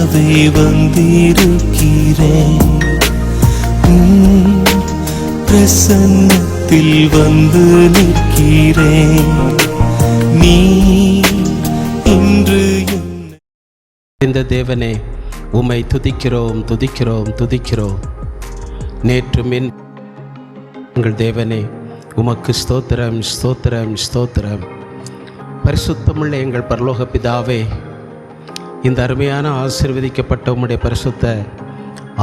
பிதாவே வந்திருக்கிறேன், பிரசன்னத்தில் வந்து நிற்கிறேன். நீ இன்று இந்த தேவனே உம்மை துதிக்கிறோம் துதிக்கிறோம் துதிக்கிறோம். நேற்று மின் எங்கள் தேவனே உமக்கு ஸ்தோத்திரம் ஸ்தோத்திரம் ஸ்தோத்திரம். பரிசுத்தமுள்ள எங்கள் பரலோக பிதாவே, இந்த அருமையான ஆசீர்வதிக்கப்பட்ட உம்முடைய பரிசுத்த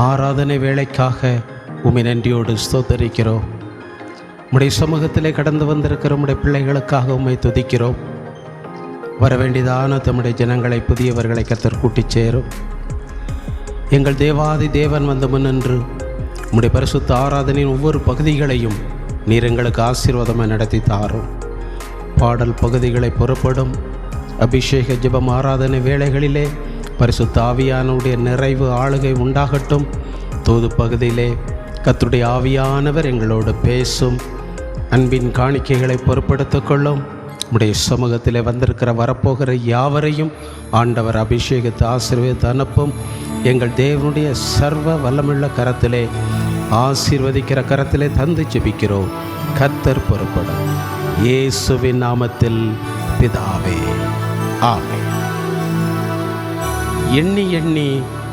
ஆராதனை வேளைக்காக உம்மை நன்றியோடு ஸ்தோத்தரிக்கிறோம். உம்முடைய சமூகத்திலே கடந்து வந்திருக்கிற உம்முடைய பிள்ளைகளுக்காக உம்மை துதிக்கிறோம். வர வேண்டியதான தம்முடைய ஜனங்களை புதியவர்களை கர்த்தர் கூட்டிச் சேரும். எங்கள் தேவாதி தேவன் வந்து முன்னின்று உம்முடைய பரிசுத்த ஆராதனையின் ஒவ்வொரு பகுதிகளையும் நீர் எங்களுக்கு ஆசீர்வாதமாக நடத்தி தாரும். பாடல் பகுதிகளை புறப்படும் அபிஷேக ஜெபம் ஆராதனை வேளைகளிலே பரிசுத்த ஆவியானுடைய நிறைவு ஆளுகை உண்டாகட்டும். தூது பகுதியிலே கர்த்தருடைய ஆவியானவர் எங்களோடு பேசும். அன்பின் காணிக்கைகளை பொறுப்படுத்திக் கொள்ளும். உடைய சமூகத்தில் வந்திருக்கிற வரப்போகிற யாவரையும் ஆண்டவர் அபிஷேகத்தை ஆசீர்வதித்து அனுப்பும். எங்கள் தேவனுடைய சர்வ வல்லமுள்ள கரத்திலே ஆசீர்வதிக்கிற கரத்திலே தந்து ஜெபிக்கிறோம். கர்த்தர் பொறுப்படும். இயேசுவின் நாமத்தில் பிதாவே, ஆமென். எண்ணி எண்ணி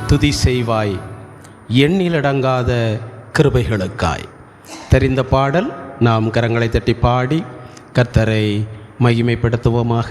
துதி செய்வாய், எண்ணிலடங்காத கிருபைகளுக்காய். தெரிந்த பாடல் நாம் கரங்களை தட்டி பாடி கர்த்தரை மகிமைப்படுத்துவோமாக.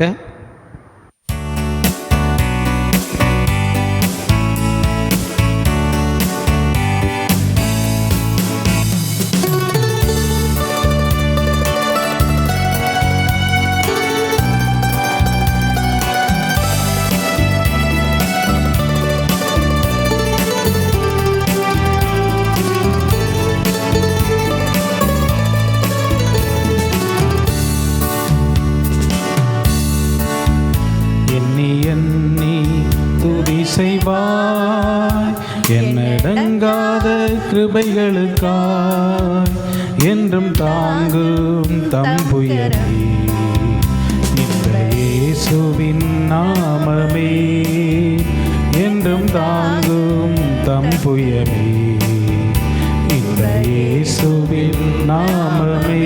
செய்வாய் என்னடங்காத கிருபைகளுக்காய், என்றும் தாங்கும் தம்புயமே இந்த இயேசுவின் நாமமே. என்றும் தாங்கும் தம்புயமே இந்த இயேசுவின் நாமமே.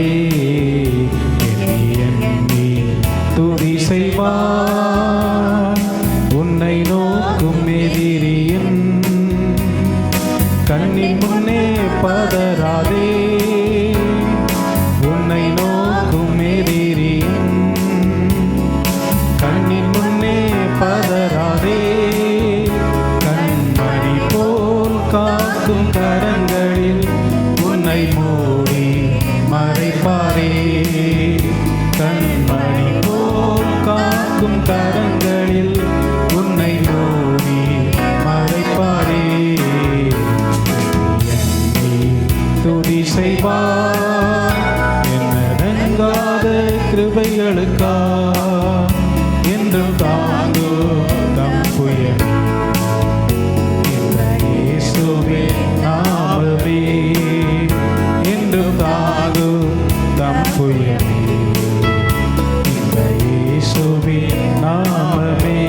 எண்ணி துதி செய்வாய், உன்னை நோக்கும் எதிரியின் கண்ணின் முன்னே பதறாதே. உன்னை நோக்கும் எதிரியின் கண்ணின் முன்னே பதறாதே. கண்மணி போல் காக்கும் கரங்களில் உன்னை மூடி மறைப்பாரே. கண்மணி போல் காக்கும் கரங்களில் உன்னை மூடி மறைப்பாரே. துதி செய்வாய் என்னடங்காத கிருபைகளுக்காய், என்றும் தாங்கும் தம்புயமே இந்த இயேசுவின் நாமமே. என்றும் தாங்கும் தம்புயமே இந்த இயேசுவின் நாமமே.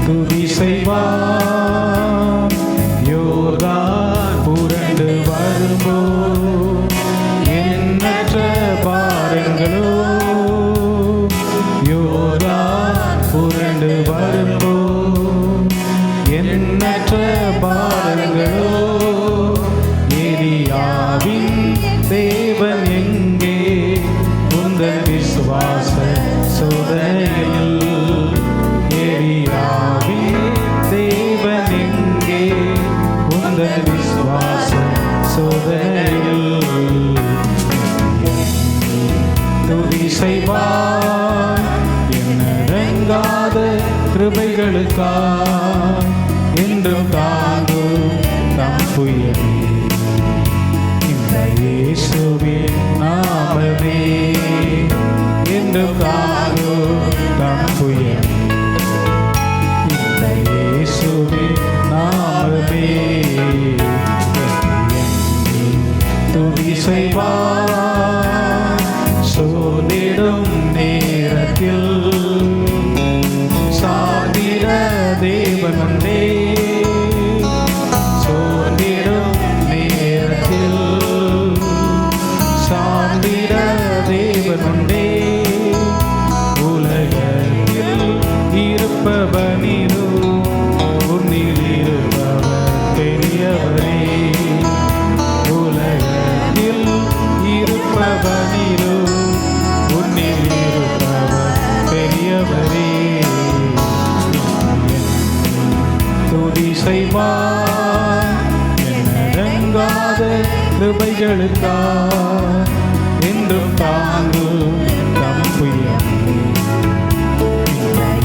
துதி செய்வாய், யோர்தான் புரண்டு வரும்போ எண்ணற்ற பாரங்களோ. யோர்தான் புரண்டு வரும்போ எண்ணற்ற பாரங்களோ. எலியாவின் தேவன் எங்கே உந்தன் விசுவாச சோதனையில். தேவன் எங்கே உந்தன் விசுவாச சோதனையில். துதி செய்வாய் என்னடங்காத கிருபைகளுக்காய், என்றும் தாங்கும் தம்புயமே இந்த இயேசுவின் நாமமே. என்றும் தாங்கும் தம்புயமே இந்த இயேசுவின் நாமமே. துதி செய்வாய் சோதிடும் நேரத்தில் சாதி கிருபைகளுக்காய் என்றும் தாங்கும் தம் புயமே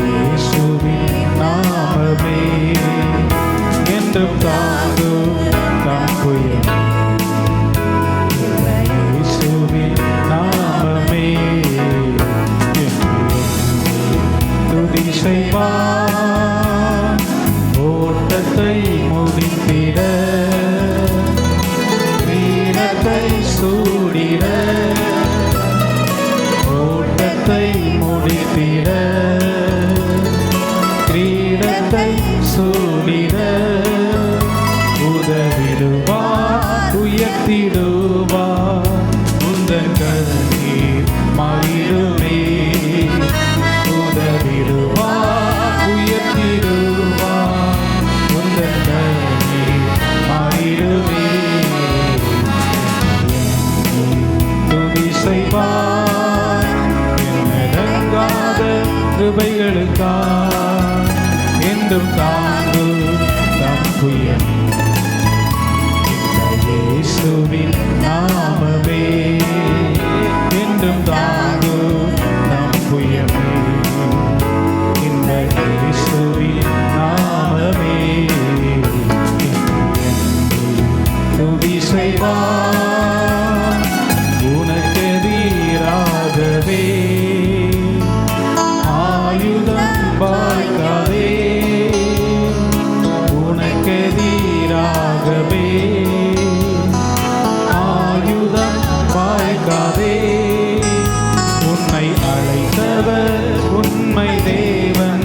இயேசுவின் நாமமே என்றும் தாங்கும் தம் புயமே இயேசுவின் நாமமே துதி செய்வார் ஓட்டத்தை முடித்திட வீரத்தை சூடிட ஓட்டத்தை முடித்திட கிரீடத்தை சூடிட உதவிடுவார் உயர்த்திடுவார் உந்தன் கண்ணீர் மாறிடுமே உதவிடுவார் உயர்த்திடுவார் உந்தன் கண்ணீர் மாறிடுமே துதி செய்வார் என்னடங்காத கிருபைகளுக்காய் என்றும் தாங்கும் தம் புயமே இயேசுவின் நாமமே என்றும் தாங்கும் தம் புயமே இந்த இயேசுவின் நாமமே துதி செய்வார் உனக்கெதிராகவே ஆயுதம் வாய்க்காதே உனக்கெதிராகவே ஆயுதம் வாய்க்காதே உன்னை அழைத்தவர் உண்மை தேவன்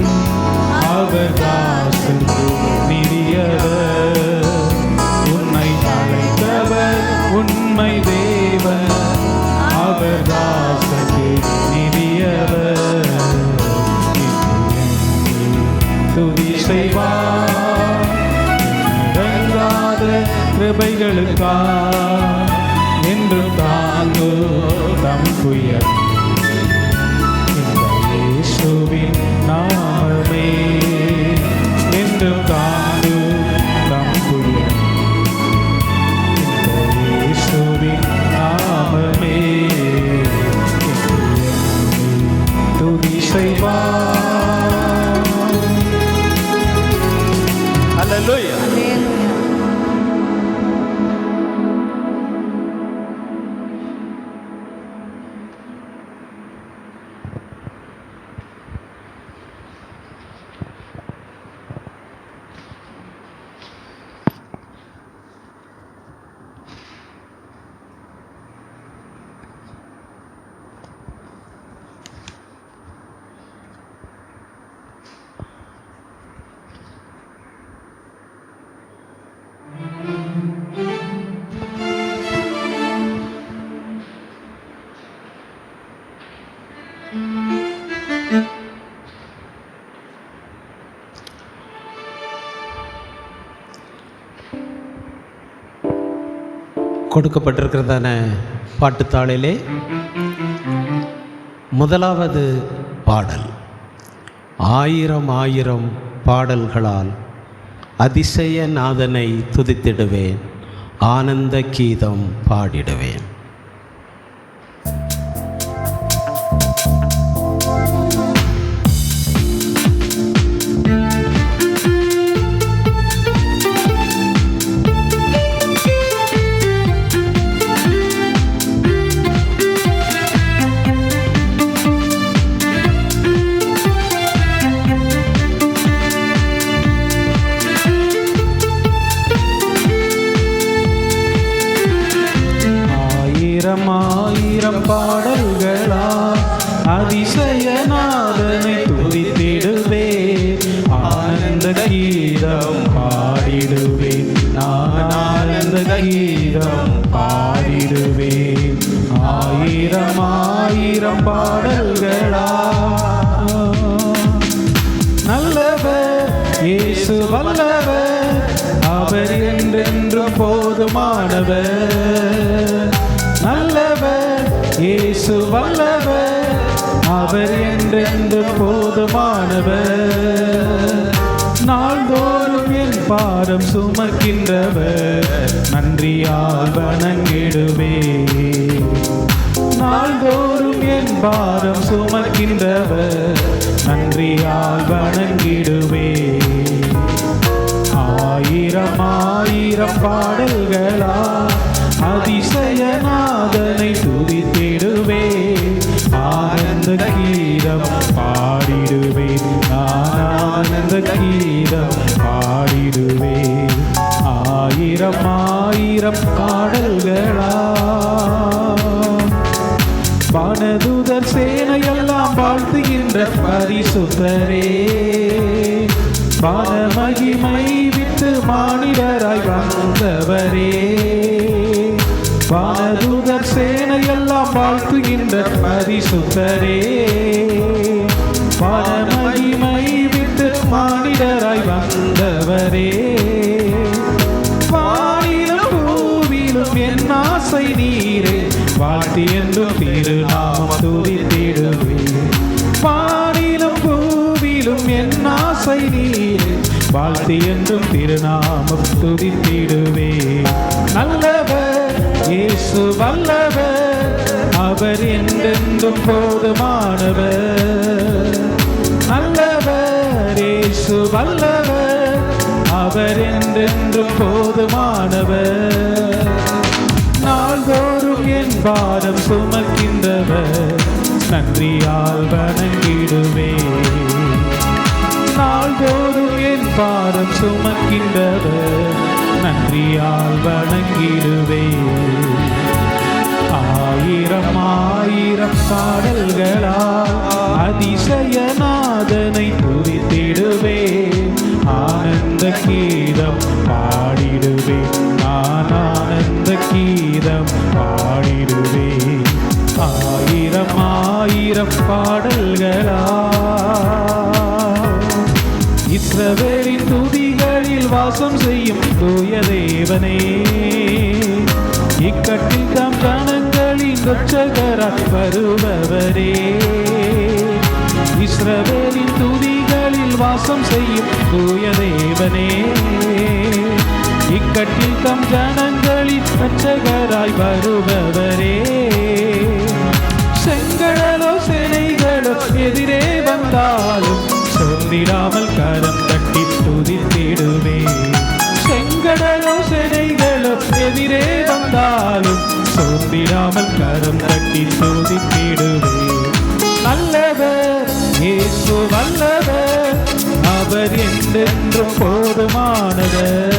அவர் தாசனுக்கு நிதியவர் உன்னை அழைத்தவர் உண்மை தேவன் அவர் தாசனுக்கு நிதியவர் துதி செய்வார் அடங்காத கிருபைகளுக்காய் என்றும் தாங்கும் தம் புயமே இயேசுவின் நாமமே என்றும் தாங்கும் தம் புயமே இயேசுவின் நாமமே துதி செய்வார். அல்லேலூயா. கொடுக்கப்பட்டிருக்கிறதான பாட்டுத்தாளிலே முதலாவது பாடல் ஆயிரம் ஆயிரம் பாடல்களால் அதிசய நாதனை துதித்திடுவேன் ஆனந்த கீதம் பாடிடுவேன். ஆயிரம் பாடல்களா அதிசயநாதனை துதித்திடுவே ஆனந்த கீதம் பாடிடுவேன் நான் ஆனந்த கீதம் பாடிடுவேன் ஆயிரம் பாடல்களா நல்லவர் இயேசு வல்லவர் அவர் என்றென்றும் போதுமானவர் நல்லவர் இயேசு வல்லவர் அவர் என்றென்றும் போதுமானவர் நாள்தோறும் என் பாரம் சுமக்கின்றவர் நன்றியால் வணங்கிடுவே. நாள்தோறும் என் பாரம் சுமக்கின்றவர் நன்றியால் வணங்கிடுவே. ஆயிரம் ஆயிரம் பாடல்களா அதிசயநாதனை துதித்திடுவே. ஆனந்த கீதம் பாடிடுவே. நான் ஆனந்த கீதம் பாடிடுவே. ஆயிரம் ஆயிரம் பாடல்களா வானதூதர் சேனையெல்லாம் வாழ்த்துகின்ற பரிசுத்தரே. வான மகிமை விட்டு மானிடராய் வந்தவரே. வானதூதர் சேனையெல்லாம் வாழ்த்துகின்ற பரிசுத்தரே. வான மகிமை விட்டு மானிடராய் வந்தவரே. வானிலும் பூவிலும் என் ஆசை நீரே. வாழ்த்தி என்றும் திருநாமம் துதித்திடுவே. வானிலும் பூவிலும் என் ஆசை நீரே. வாழ்த்தி என்றும் திருநாமம் துதித்திடுவே. நல்லவர் இயேசு வல்லவர், அவர் என்றென்றும் போதுமானவர். நல்லவர் இயேசு வல்லவர், அவர் என்றென்றும் போதுமானவர். நாள்தோறும் என் பாரம் சுமக்கின்றவர் நன்றியால் வணங்கிடுவே. நாள்தோறும் என் பாரம் சுமக்கின்றவர் நன்றியால் வணங்கிடுவே. ஆயிரம் ஆயிரம் பாடல்களால் அதிசயநாதனை துதித்திடுவே. ஆனந்த கீதம் பாடிடுவே. நான் ஆனந்த கீதம் பாடிடுவே. ஆயிரம் ஆயிரம் பாடல்களா இஸ்ரவேலின் துதிகளில் வாசம் செய்யும் தூய தேவனே. இக்கட்டில் தாம் ஜனங்களின் இரட்சகராய் வருபவரே. இஸ்ரவேலின் துதிகளில் வாசம் செய்யும் தூய தேவனே. இக்கட்டில் தம் ஜனங்களின் இரட்சகராய் வருபவரே. செங்கடலோ சேனைகளோ எதிரே வந்தாலும் சோர்ந்திடாமல் கரம் தட்டி துதித்திடுவே. செங்கடலோ சேனைகளோ எதிரே வந்தாலும் சோர்ந்திடாமல் கரம் தட்டி துதித்திடுவே. நல்லவர் இயேசு வல்லவர், அவர் என்றென்றும் போதுமானவர்.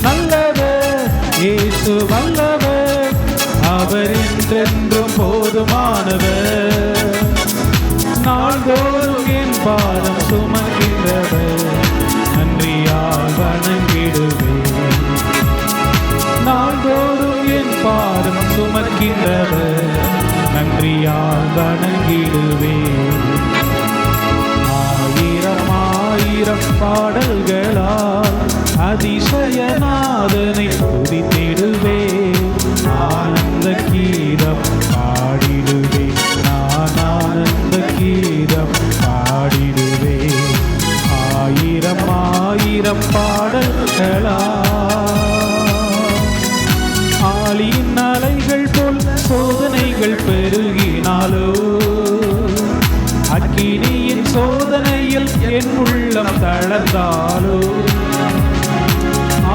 நல்லவர் இயேசு வல்லவர், அவர் என்றென்றும் போதுமானவர். நாள்தோறும் என் பாரம் சுமக்கின்றவர் நன்றியால் வணங்கிடுவே. நாள்தோறும் என் பாரம் சுமக்கின்றவர் நன்றியால் வணங்கிடுவே. ஆயிரம் ஆயிரம் பாடல்களால் அதிசயநாதனை துதித்திடுவே. ஆனந்த கீதம் பாடிடுவே. நான் ஆனந்த கீதம் பாடிடுவே. ஆயிரம் ஆயிரம் பாடல்களா ஆளியின் அலைகள் போல் சோதனைகள் பெருகினாலோ. அக்கினியின் சோதனையில் என் உள்ளம் தளர்ந்தாலோ.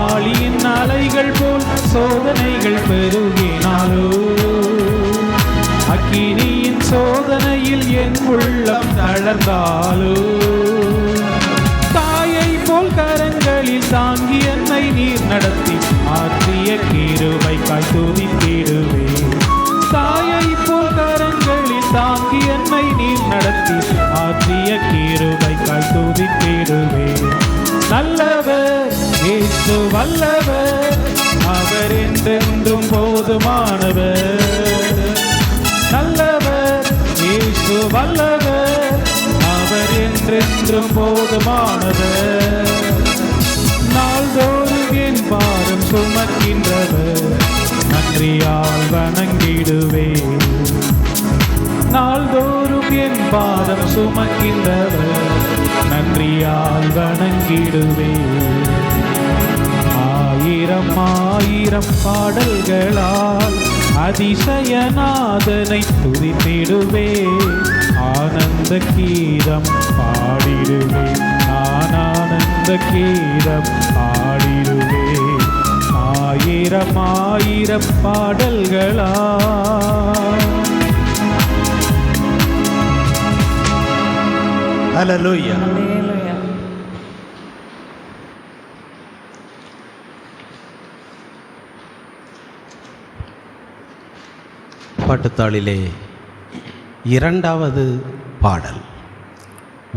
ஆளியின் அலைகள் போல் சோதனைகள் பெருகினாலோ. அக்கினியின் சோதனையில் என் உள்ளம் தளர்ந்தாலோ. தாயை போல் கரங்களில் தாங்கி என்னை நீர் நடத்தி ஆற்றிய கிருபைக்காய் துதித்திடுவே. தாயை போல் கரங்களில் தாங்கி என்னை நீர் நடத்தி ஆற்றிய கிருபைக்காய் துதித்திடுவே. நல்லவர் இயேசு வல்லவர், அவர் என்றென்றும் போதுமானவர். நல்லவர் இயேசு வல்லவர், அவர் என்றென்றும் போதுமானவர். நாள்தோறும் என் பாரம் சுமக்கின்றவர் நன்றியால் வணங்கிடுவே. நாள்தோறும் என் பாரம் சுமக்கின்றவர் நன்றியால் வணங்கிடுவேன். ஆயிரம் ஆயிரம் பாடல்களால் அதிசயநாதனை துதித்திடுவேன். ஆனந்த கீதம் பாடிடுவேன், நான் ஆனந்த கீதம் பாடிடுவேன். ஆயிரம் ஆயிரம் பாடல்களால். ஹல்லேலூயா. பாட்டுத்தாளிலே இரண்டாவது பாடல்,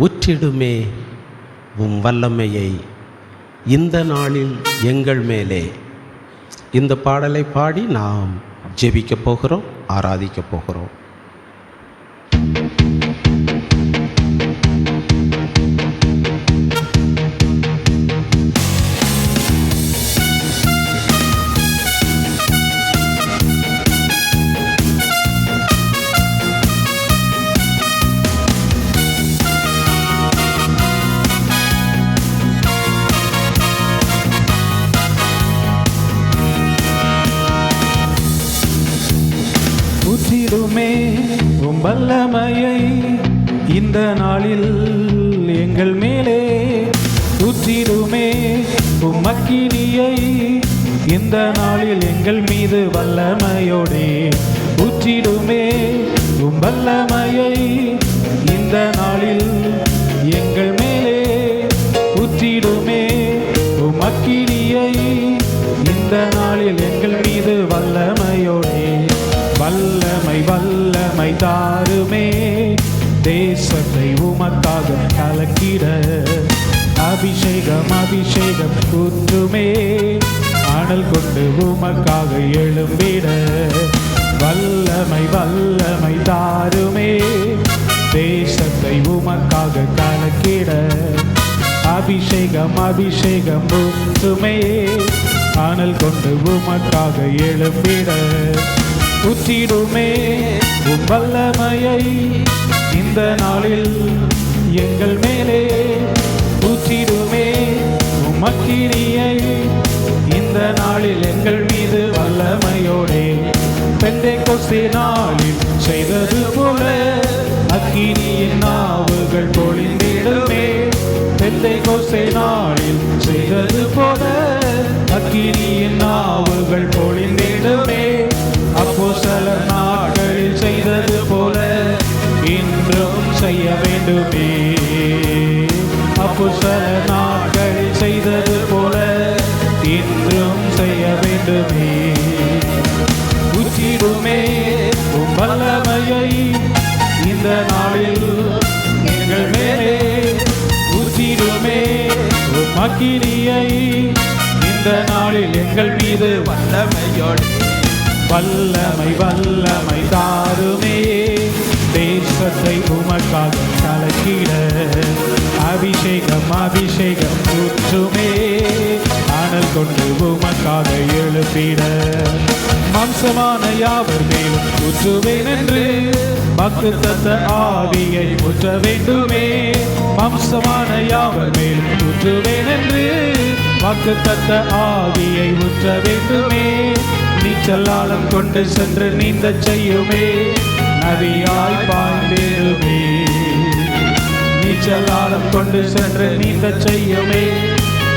உற்றிடுமே உம் வல்லமையை இந்த நாளில் எங்கள் மேலே. இந்த பாடலை பாடி நாம் ஜெபிக்கப் போகிறோம், ஆராதிக்கப் போகிறோம். ஊற்றிடுமே உம் வல்லமையை இந்த நாளில் எங்கள் மேலே. ஊற்றிடுமே உம் அக்கினியை இந்த நாளில் எங்கள் மீது வல்லமையோடே. ஊற்றிடுமே உம் வல்லமையை இந்த நாளில் எங்கள் மேலே. ஊற்றிடுமே உம் அக்கினியை இந்த நாளில் எங்கள் மீது வல்லமையோடே. வல்லமை வல்லமை தாருமே, தேசத்தை உமக்காக கலக்கிட. அபிஷேகம் அபிஷேகம் ஊற்றுமே, அனல் கொண்டு உமக்காக எழும்பிட. வல்லமை வல்லமை தாருமே, தேசத்தை உமக்காக கலக்கிட. அபிஷேகம் அபிஷேகம் ஊற்றுமே, அனல் கொண்டு உமக்காக எழும்பிட. ஊற்றிடுமே உம் வல்லமையை இந்த நாளில் எங்கள் மேலே. ஊற்றிடுமே உம் அக்கினியை இந்த நாளில் எங்கள் மீது வல்லமையோடே. பெந்தேகோஸ்தே நாளில் செய்தது போல அக்கினியின் நாவுகள் பொழிந்திடுமே. பெந்தேகோஸ்தே நாளில் செய்தது போல அக்கினியின் நாவுகள் பொழிந்திடுமே. அப்போஸ்தலர் நாட்களில் செய்தது போல இன்றும் செய்ய வேண்டுமே. அப்போஸ்தலர் நாட்களில் செய்தது போல இன்றும் செய்ய வேண்டுமே. ஊற்றிடுமே உம் வல்லமையை இந்த நாளில் எங்கள் மேலே. ஊற்றிடுமே உம் அக்கினியை இந்த நாளில் எங்கள் மீது வல்லமையோடு. வல்லமை வல்லமை தாருமே, தேசத்தை உமக்காக கலக்கிட. அபிஷேகம் அபிஷேகம் ஊற்றுமே, அனல் கொண்டு உமக்காக எழுப்பிட. மாம்சமான யாவர் மேலும் ஊற்றுவேன் என்று வாக்குத்தத்த ஆவியை ஊற்ற வேண்டுமே. மாம்சமான யாவர் மேலும் ஊற்றுவேன் என்று வாக்குத்தத்த ஆவியை ஊற்ற வேண்டுமே. நீச்சலாலம் கொண்டு சென்று நீந்த செய்யுமே, நதியாய் பாய்ந்திடுமே. நீச்சலாலம் கொண்டு சென்று நீந்த செய்யுமே,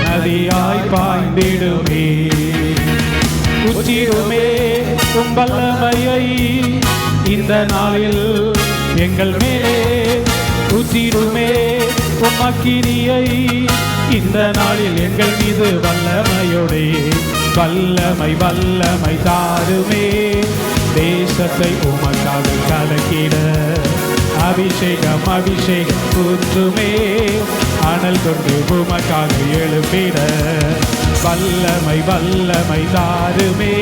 நதியாய் பாய்ந்திடுமே. ஊற்றிடுமே உம் வல்லமையை இந்த நாளில் எங்கள் மேலே. ஊற்றிடுமே உம் அக்கினியை இந்த நாளில் எங்கள் மீது வல்லமையோடே. வல்லமை வல்லமை தாருமே, தேசத்தை உமக்காக கலக்கிட. அபிஷேகம் அபிஷேகம் ஊற்றுமே, அனல் கொண்டு உமக்காக எழுப்பிட. வல்லமை வல்லமை தாருமே,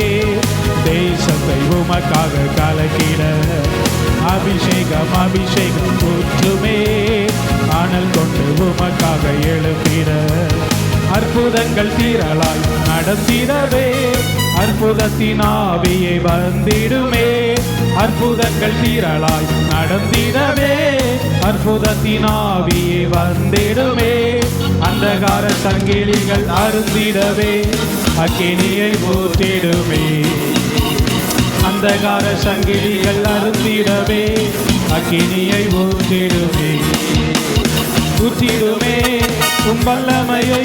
தேசத்தை உமக்காக கலக்கிட. அபிஷேகம் அபிஷேகம் ஊற்றுமே, அனல் கொண்டு உமக்காக எழுப்பிட. அற்புதங்கள் திரளாய் நடந்திடவே, அற்புதத்தின் ஆவியை வந்திடுமே. அற்புதங்கள் திரளாய் நடந்திடவே, அற்புதத்தின் ஆவியே வந்திடுமே, அந்தகார சங்கிலிகள் அருந்திடவே அக்கினியை ஊற்றிடுமே, அந்தகார சங்கிலிகள் அருந்திடவே அக்கினியை ஊற்றிடுமே. ஊற்றிடுமே உம் வல்லமையை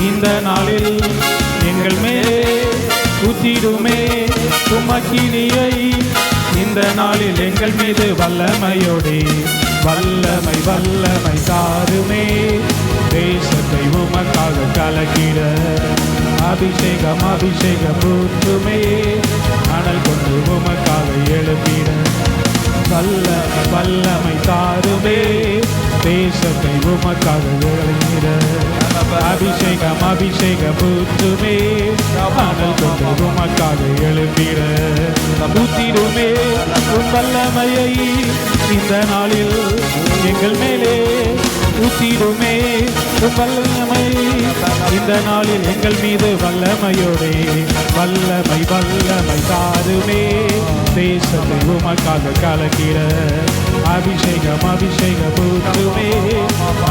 இந்த நாளில் எங்கள் மேலே, ஊற்றிடுமே உம் அக்கினியை இந்த நாளில் எங்கள் மீது வல்லமையோடே. வல்லமை வல்லமை தாருமே, தேசத்தை உமக்காக கலக்கிட அபிஷேகம் அபிஷேகம் ஊற்றுமே, அனல் கொண்டு உமக்காக எழுப்பிட. வல்லமை வல்லமை தாருமே, தேசத்தை உமக்காக எழுப்பிட அபிஷேகம் அபிஷேகம் ஊற்றுமே, அனல் கொண்டு உமக்காக எழுப்பிட. ஊற்றிடுமே உம் வல்லமையை இந்த நாளில் எங்கள் மேலே, ஊற்றிடுமே உம் வல்லமை இந்த நாளில் எங்கள் மீது வல்லமையோடே. வல்லமை வல்லமை தாருமே, தேசத்தை உமக்காக கலக்கிட அபிஷேகம் அபிஷேகம் ஊற்றுமே,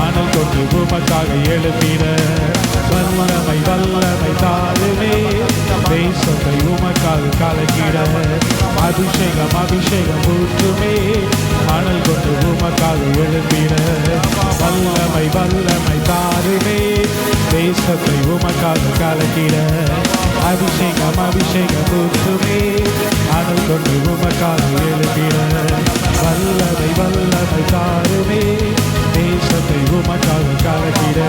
அனல் கொண்டு உமக்காக எழுப்பிட. வல்லமை வல்லமை தாருமே, தேசத்தை உமக்காக கலக்கிட அபிஷேகம் அபிஷேகம் ஊற்றுமே, அனல் கொண்டு உமக்காக எழுப்பிட. வல்லமை வல்லமை தாருமே, தேசத்தை உமக்காக கலக்கிட அபிஷேகம் அபிஷேகம் ஊற்றுமே, அனல் கொண்டு உமக்காக எழுப்பிட. வல்லமை வல்லமை தாருமே, தேசத்தை உமக்காக கலக்கிட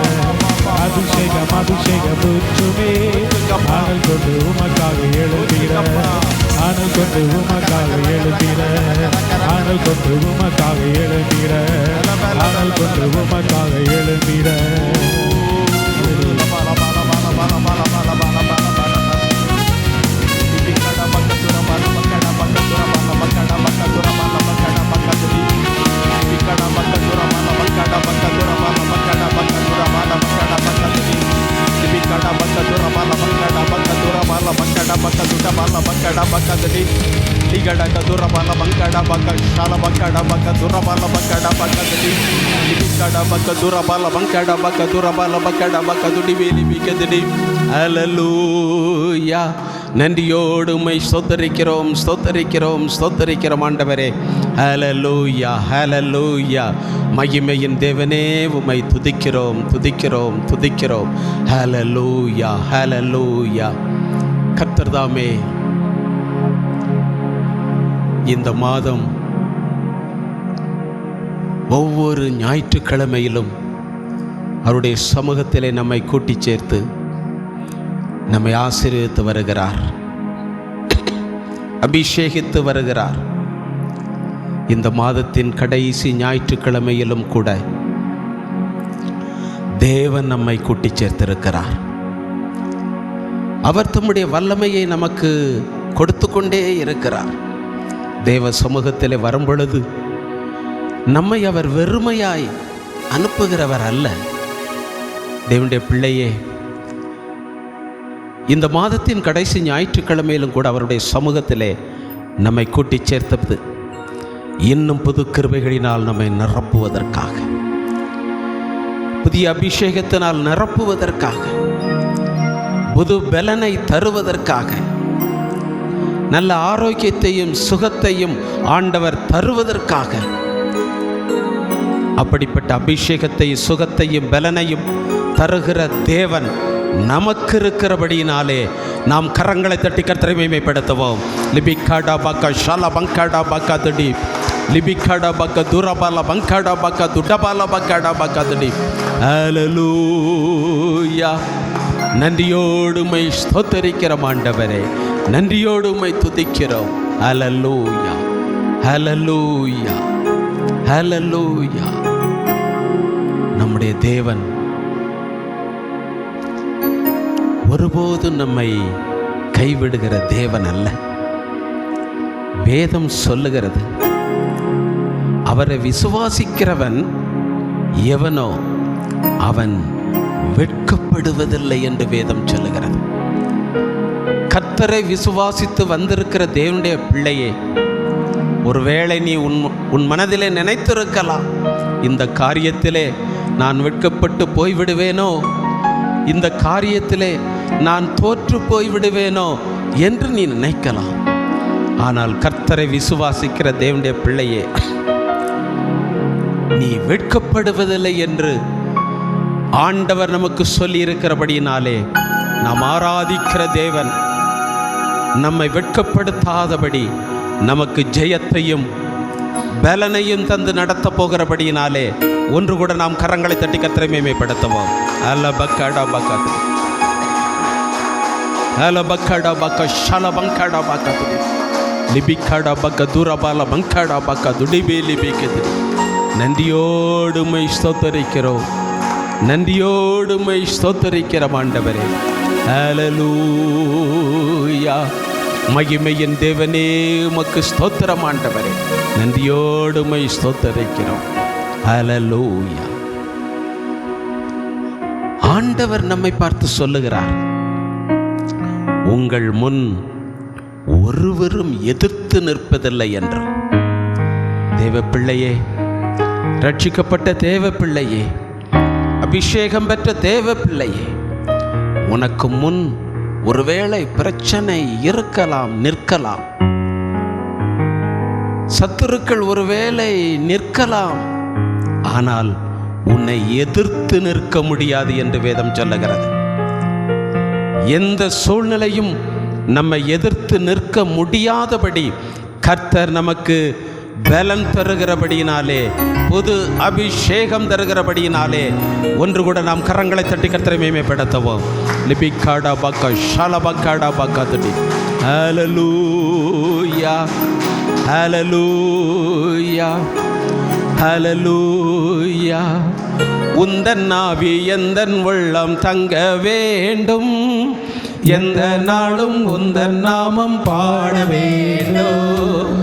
அபிஷேகம் அபிஷேகம் ஊற்றுமே, அனல் கொண்டு உமக்காக எழுப்பிட. அனல் கொண்டு உமக்காக எழுப்பிட, அனல் கொண்டு உமக்காக எழுப்பிட, அனல் கொண்டு உமக்காக எழுப்பிட. ஹல்லேலூயா. நன்றியோடு உம்மை ஸ்தோத்தரிக்கிறோம் ஸ்தோத்தரிக்கிறோம் ஸ்தோத்தரிக்கிறோம் ஆண்டவரே. ஹல்லேலூயா ஹல்லேலூயா. மகிமையின் தேவனே உம்மை துதிக்கிறோம் துதிக்கிறோம் துதிக்கிறோம். ஹல்லேலூயா ஹல்லேலூயா. கர்த்தர் தாமே இந்த மாதம் ஒவ்வொரு ஞாயிற்றுக்கிழமையிலும் அவருடைய சமூகத்திலே நம்மை கூட்டி சேர்த்து நம்மை ஆசீர்வதித்து வருகிறார், அபிஷேகித்து வருகிறார். இந்த மாதத்தின் கடைசி ஞாயிற்றுக்கிழமையிலும் கூட தேவன் நம்மை கூட்டி சேர்த்திருக்கிறார். அவர் தம்முடைய வல்லமையை நமக்கு கொடுத்து கொண்டே இருக்கிறார். தேவ சமூகத்திலே வரும் பொழுது நம்மை அவர் வெறுமையாய் அனுப்புகிறவர் அல்ல. தேவனுடைய பிள்ளையே, இந்த மாதத்தின் கடைசி ஞாயிற்றுக்கிழமையிலும் கூட அவருடைய சமூகத்திலே நம்மை கூட்டி சேர்த்தது இன்னும் புது கிருபைகளினால் நம்மை நிரப்புவதற்காக, புதிய அபிஷேகத்தினால் நிரப்புவதற்காக, புது பலனை தருவதற்காக, நல்ல ஆரோக்கியத்தையும் சுகத்தையும் ஆண்டவர் தருவதற்காக, அப்படிப்பட்ட அபிஷேகத்தையும் சுகத்தையும் பலனையும் தருகிற தேவன் நமக்கு இருக்கிறபடியினாலே நாம் கரங்களை தட்டி கர்த்தரை மகிமைப்படுத்துவோம். லிபிகாடா பக்க ஷாலா பங்காடா பக்கா துடி, லிபிகாடா பக்க துரபால பங்காடா பக்கா துடபால பக்காடா பக்கா துடி. ஹல்லேலூயா. நன்றியோடு உம்மை ஸ்தோத்தரிக்கிறோம் ஆண்டவரே, நன்றியோடு உம்மை துதிக்கிறோம். ஹல்லேலூயா ஹல்லேலூயா ஹல்லேலூயா. நம்முடைய தேவன் ஒருபோதும் நம்மை கைவிடுகிற தேவன் அல்ல. வேதம் சொல்லுகிறது, அவரை விசுவாசிக்கிறவன் எவனோ அவன் வெட்கப்படுவதில்லை என்று வேதம் சொல்லுகிறது. கர்த்தரை விசுவாசித்து வந்திருக்கிற தேவனுடைய பிள்ளையே, ஒருவேளை நீ உன் மனதிலே நினைத்திருக்கலாம், இந்த காரியத்திலே நான் வெட்கப்பட்டு போய்விடுவேனோ, இந்த காரியத்திலே நான் தோற்று போய்விடுவேனோ என்று நீ நினைக்கலாம். ஆனால் கர்த்தரை விசுவாசிக்கிற தேவனுடைய பிள்ளையே, நீ வெட்கப்படுவதில்லை என்று ஆண்டவர் நமக்கு சொல்லி இருக்கிறபடியினாலே நாம் ஆராதிக்கிற தேவன் நம்மை வெட்கப்படுத்தாதபடி நமக்கு ஜெயத்தையும் பலனையும் தந்து நடத்த போகிறபடியினாலே ஒன்று கூட நாம் கரங்களை தட்டி கர்த்தரை மேன்மைப்படுத்துவோம். அல்ல பக்கடா பக்கா ஹலோ பக்கடா பக்க ஷல பங்கடா பக்க லிபிக்கடா பக்க தூரபால பங்கடா பக்க துடிபே லிபிக்குது. நன்றியோடுமை ஸ்தோத்தரிக்கிறோம், நன்றியோடுமை ஸ்தோத்தரிக்கிறோம் ஆண்டவரே. ஹல்லேலூயா. மகிமையின் தேவனே உமக்கு ஸ்தோத்திரம் ஆண்டவரே. நன்றியோடுமை ஸ்தோத்தரிக்கிறோம். ஹல்லேலூயா. ஆண்டவர் நம்மை பார்த்து சொல்லுகிறார், உங்கள் முன் ஒருவரும் எதிர்த்து நிற்பதில்லை என்று. தேவ பிள்ளையே, ரட்சிக்கப்பட்ட தேவ பிள்ளையே, அபிஷேகம் பெற்ற தேவ பிள்ளையே, உனக்கு முன் ஒருவேளை பிரச்சனை இருக்கலாம், நிற்கலாம். சத்துருக்கள் ஒருவேளை நிற்கலாம், ஆனால் உன்னை எதிர்த்து நிற்க முடியாது என்று வேதம் சொல்லுகிறது. எந்த சூழ்நிலையும் நம்மை எதிர்த்து நிற்க முடியாதபடி கர்த்தர் நமக்கு பலன் தருகிறபடியினாலே, புது அபிஷேகம் தருகிறபடியினாலே ஒன்று கூட நாம் கரங்களை தட்டி கர்த்தரை மேன்மைப்படுத்துவோம். லிபிக்காடா பாக்கா ஷாலபாக்காடா பாக்கா தட்டி. ஹல்லேலூயா, ஹல்லேலூயா, ஹல்லேலூயா. உந்தன் ஆவி எந்தன் உள்ளம் தங்க வேண்டும், எந்த நாளும் உந்தன் நாமம் பாட வேண்டும்.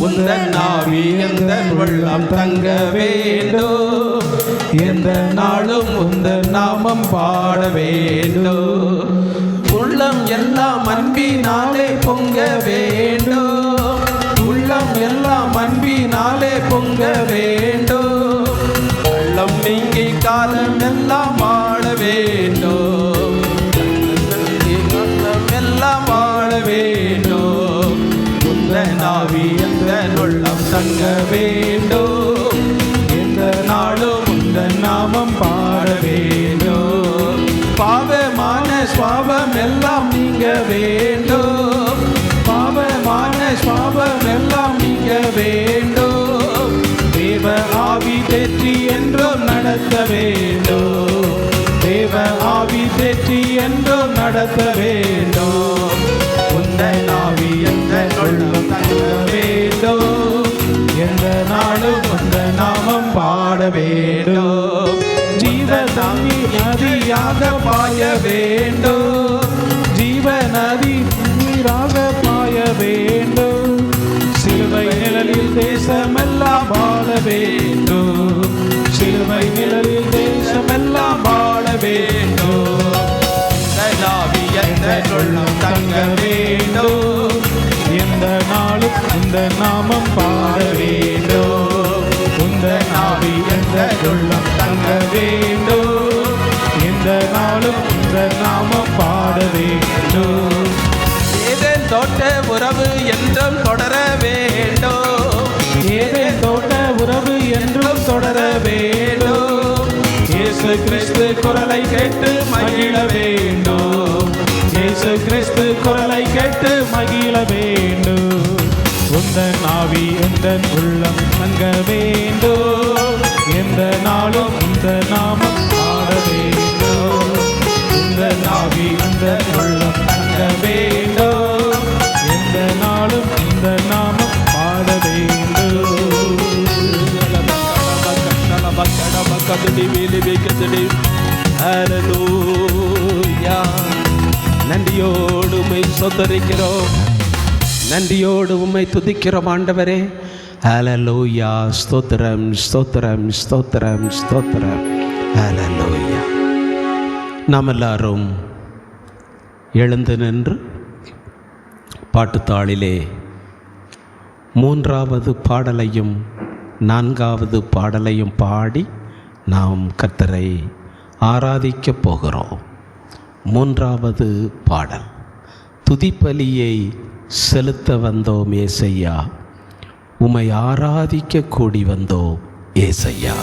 உந்தன் ஆவி எந்தன் உள்ளம் தங்க வேண்டும், எந்த நாளும் உந்தன் நாமம் பாட வேண்டும். உள்ளம் எல்லாம் அன்பினாலே பொங்க வேண்டும், உள்ளம் எல்லாம் அன்பினாலே பொங்க வேண்டும். உள்ளம் நீங்கி காலம் எல்லாம் வாழ வேண்டும், எல்லாம் வாழ வேண்டும். உந்தன் ஆவி எந்தன் உள்ளம் தங்க வேண்டும், எந்த நாளும் உந்தன் நாமம் பாட வேண்டும். பாவமான சுவாபம் எல்லாம் நீங்க வேண்டும், பாவமான சுவாபம் எல்லாம் நீங்க வேண்டும். தேவ ஆவி தேற்றி என்றும் நடத்த வேண்டும், தேவ ஆவி தேற்றி என்றும் நடத்த வேண்டும். உந்தன் ஆவி எந்தன் உள்ளம் தங்க வேண்டும், எந்த நாளும் உந்தன் நாமம் பாட வேண்டும். ஜீவ தண்ணீர் நதியாக பாய வேண்டும், ஜீவ நதி நீராக பாய வேண்டும். சிலுவை நிழலில் தேசமெல்லாம் வாழ வேண்டும், சிலுவை நிழலில் தேசமெல்லாம் வாழ வேண்டும். உந்தன் ஆவி எந்தன் உள்ளம் தங்க வேண்டும், எந்த நாளும் உந்தன் நாமம் பாட வேண்டும். உந்தன் ஆவி எந்தன் உள்ளம் தங்க வேண்டும், எந்த நாளும் உந்தன் நாமம் பாட வேண்டும். ஏதேன் தோட்ட உறவு என்றும் தொடர வேண்டும், ஏதேன் தோட்ட உறவு என்றும் தொடர வேண்டும். இயேசு கிறிஸ்து குரலை கேட்டு மகிழ வேண்டும், இயேசு கிறிஸ்து குரலை கேட்டு மகிழ வேண்டும். உந்தன் ஆவி எந்தன் உள்ளம் தங்க வேண்டும், எந்த நாளும் உந்தன் நாமம் பாட வேண்டும். உந்தன் ஆவி எந்தன் உள்ளம் தங்க வேண்டும், எந்த நாளும் உந்தன் நாமம் பாட வேண்டும். ஹல்லேலூயா. நன்றியோடு உம்மை ஸ்தோத்தரிக்கிறோம், நன்றியோடு உம்மை துதிக்கிறோம் ஆண்டவரே. ஹல்லேலூயா. ஸ்தோத்திரம், ஸ்தோத்திரம், ஸ்தோத்திரம், ஸ்தோத்திரம். ஹல்லேலூயா. நாம் எல்லாரும் எழுந்து நின்று பாட்டுத்தாளிலே 3வது பாடலையும் 4வது பாடலையும் பாடி நாம் கர்த்தரை ஆராதிக்கப் போகிறோம். 3வது பாடல், துதிப்பலியை செலுத்த வந்தோம் ஏசையா, உம்மை ஆராதிக்க கூடி வந்தோம் ஏசையா.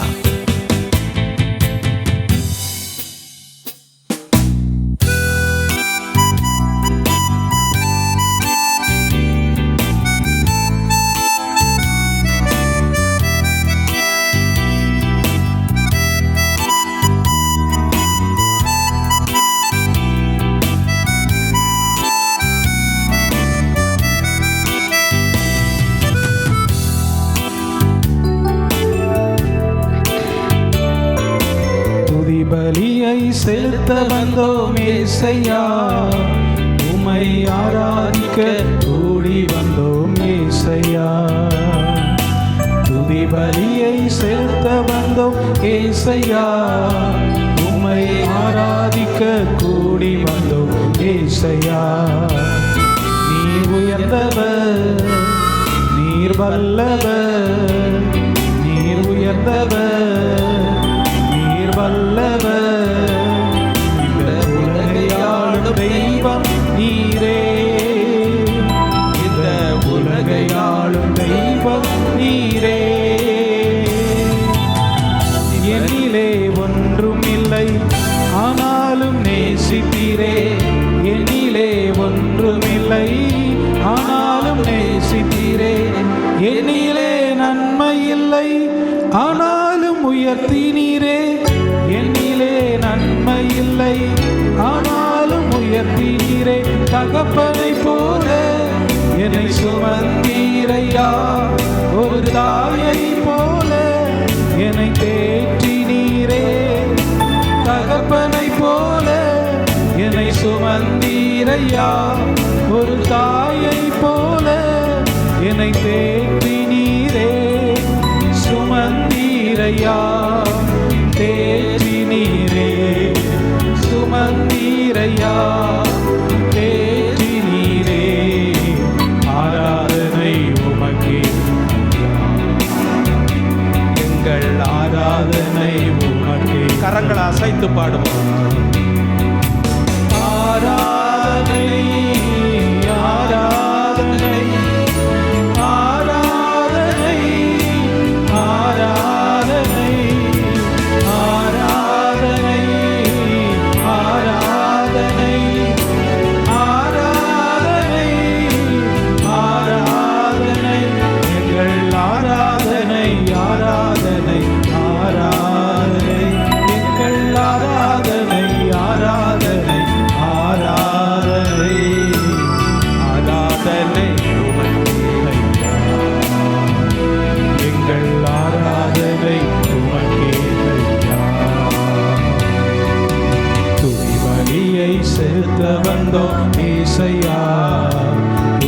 பலியை செலுத்த வந்தோம் ஏசையா, உம்மை ஆராதிக்க கூடி வந்தோம் ஏசையா. துதி பலியை செலுத்த வந்தோம் ஏசையா, உம்மை ஆராதிக்க கூடி வந்தோம் ஏசையா. நீர் உயர்ந்தவர், நீர் வல்லவர், நீர் உயர்ந்தவர், வல்லவர், இந்த உலகையாளும் தெய்வம் நீரே, இந்த உலகையாளும் தெய்வம் நீரே. என்னிலே ஒன்றும் இல்லை ஆனாலும் நேசித்தீரே, என்னிலே ஒன்றும் இல்லை ஆனாலும் நேசித்தீரே. என்னிலே நன்மை இல்லை ஆனாலும் உயர்த்தினீரே, என்னிலே நன்மை இல்லை ஆனாலும் உயர்த்தினீரே. தகப்பனை போல என்னை சுமந்தீரையா, ஒரு தாயை போல என்னை தேற்றினீரே. தகப்பனை போல என்னை சுமந்தீரையா, ஒரு தாயை போல என்னை தேற்றினீரே. சுமந்தீரையா, தேற்றினீரே, சுமந்தீரையா, தேற்றினீரே. ஆராதனை உமக்கே, எங்கள் ஆராதனை உமக்கே. கரங்களை அசைத்து பாடுவோம். ஆராதனை, ஆராதனை, ஆராதனை, ஆராதனை, ஆராதனை, ஆராதனை, ஆராதனை, ஆராதனை, எங்கள் ஆராதனை, ஆராதனை, ஆராதனை, எங்கள் ஆராதனை, ஆராதனை, ஆராதனை, ஆராதனை உமக்கே, எங்கள் ஆராதனை உமக்கே. துதி பலியை செலுத்த வந்தோம் ஏசையா,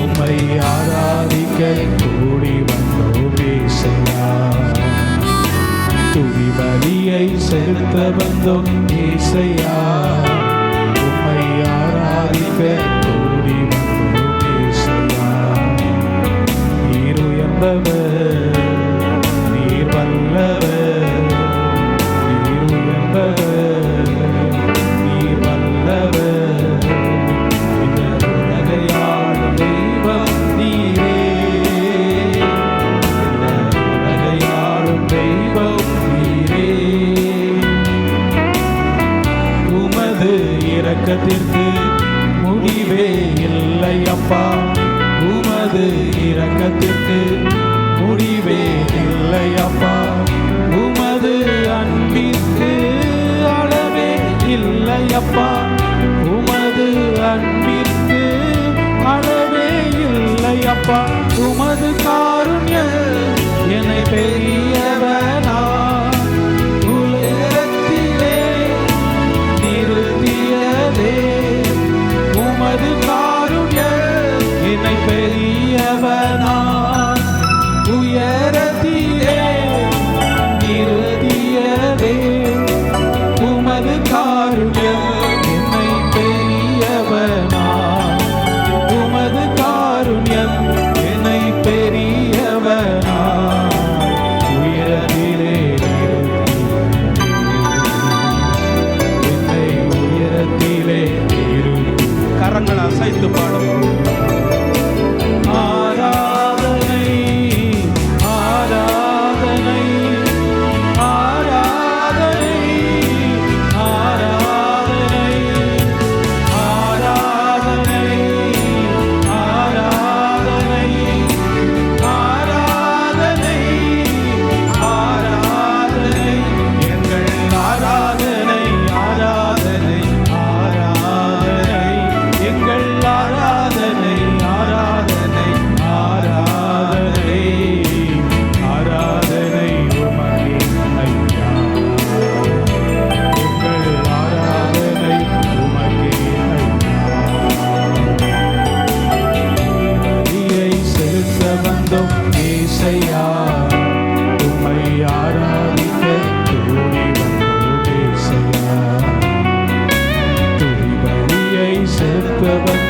உம்மை ஆராதிக்க கூடி வந்தோம் ஏசையா. துதி பலியை செலுத்த வந்தோம் ஏசையா, உம்மை ஆராதிக்க கூடி வந்தோம் ஏசையா. நீர் உயர்ந்தவர், நீர் வல்லவர், நீர் உயர்ந்தவர், நீர் வல்லவர், இந்த உலகையாளும் தெய்வம் நீரே, இந்த உலகையாளும் தெய்வம் நீரே. உமது இரக்கத்திற்கு முடிவே இல்லை அப்பா, உமது இரக்கத்திற்கு முடிவே இல்லை அப்பா. உமது அன்பிற்கு அளவே இல்லை அப்பா, உமது அன்பிற்கு அளவே இல்லை அப்பா. உமது காருண்யம் என்னை பெரியவனா உலகத்திலே நிறுத்தியதே. உமது காருண்யம் என்னை பெரியவனா உயரத்திலே நிறுத்தியதே. உமது காருண்யம் என்னை பெரியவனா, உமது காருண்யம் என்னை பெரிய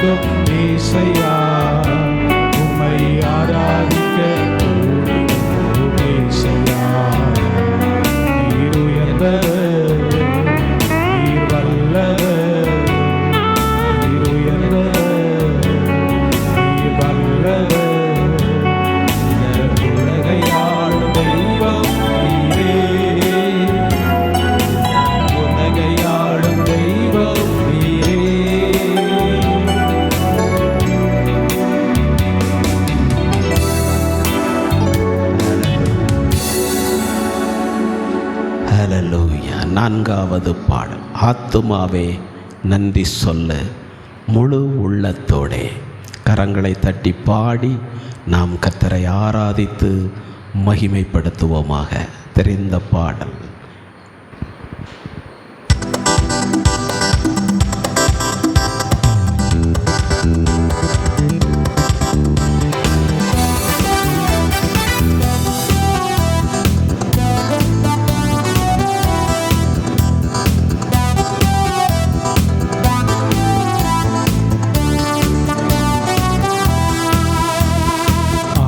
வேண்டும் ஏசையா, உம்மை ஆராதிக்க ஓடி வந்தோம் ஏசையா. நீர் உயர்ந்தவர், நீர் வல்லவர், நீர் உயர்ந்தவர், நீர் வல்லவர். இந்த உலகை ஆளும் தெய்வம் நீரே, உலகை ஆளும் தெய்வம் நீரே. ஹல்லேலூயா. நான்காவது பாடல். ஆத்துமாவே நன்றி சொல்ல முழு உள்ளத்தோடே. கரங்களை தட்டி பாடி நாம் கர்த்தரை ஆராதித்து மகிமைப்படுத்துவோமாக. தெரிந்த பாடல்.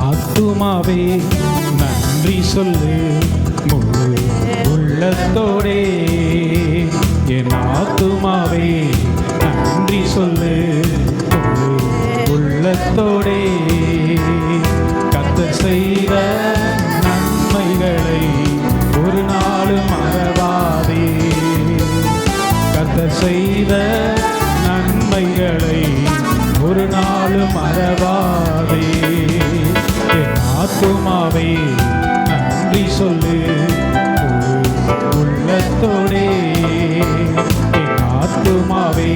ஆத்துமாவே நன்றி சொல்லு முழு உள்ளத்தோடே. என் ஆத்துமாவே நன்றி சொல்லு முழு உள்ளத்தோடே. கர்த்தர் செய்த நன்மைகளை ஒரு நாளும் மறவாதே. கர்த்தர் செய்த நன்மைகளை ஒரு நாளும் மறவாதே. என் ஆத்துமாவே நன்றி சொல்லு முழு உள்ளத்தோடே. என் ஆத்துமாவே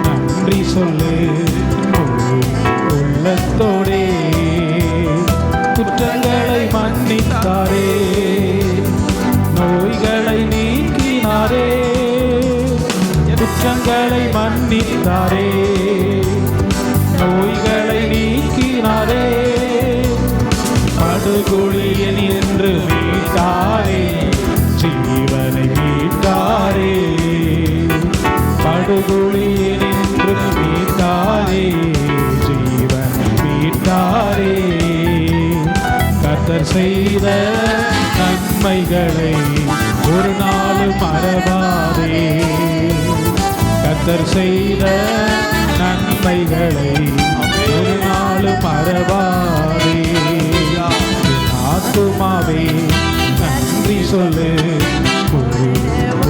நன்றி சொல்லு முழு உள்ளத்தோடே. குற்றங்களை மன்னித்தாரே, நோய்களை நீக்கினாரே. குற்றங்களை மன்னித்தாரே, நோய்களை நீக்கினாரே. படுகுழியில் நின்று மீட்டாரே, ஜீவனை மீட்டாரே. படுகுழியில் நின்று மீட்டாரே, ஜீவனை மீட்டாரே. கர்த்தர் செய்த நன்மைகளை ஒரு நாளும் மறவாதே. கர்த்தர் செய்த நன்மைகளை ஒரு நாளும் மறவாதே. ஆத்துமாவே நன்றி சொல்லு முழு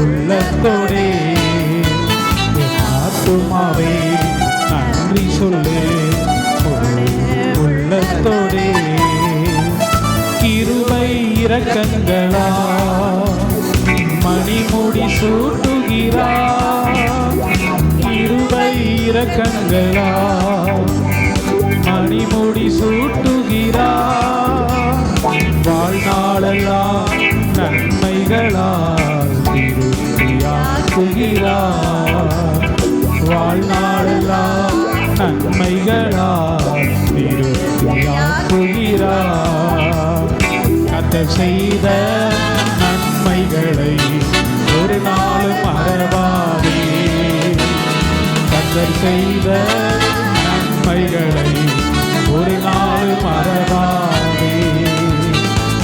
உள்ளத்தோடே. ஆத்துமாவே நன்றி சொல்லு முழு உள்ளத்தோடே. கிருபை இரக்கங்களா மணிமுடி சூட்டுகிறார். கிருபை இரக்கங்களா மணிமுடி சூட்டுகிறார். வாழ்நாளெல்லாம் நன்மைகளால் திருப்தியாக்குகிறார். வாழ்நாளெல்லாம் நன்மைகளால் திருப்தியாக்குகிறார். கர்த்தர் செய்த நன்மைகளை ஒரு நாளும் மறவாதே. கர்த்தர் செய்த நன்மைகளை ஒரு நாளும் மறவாதே.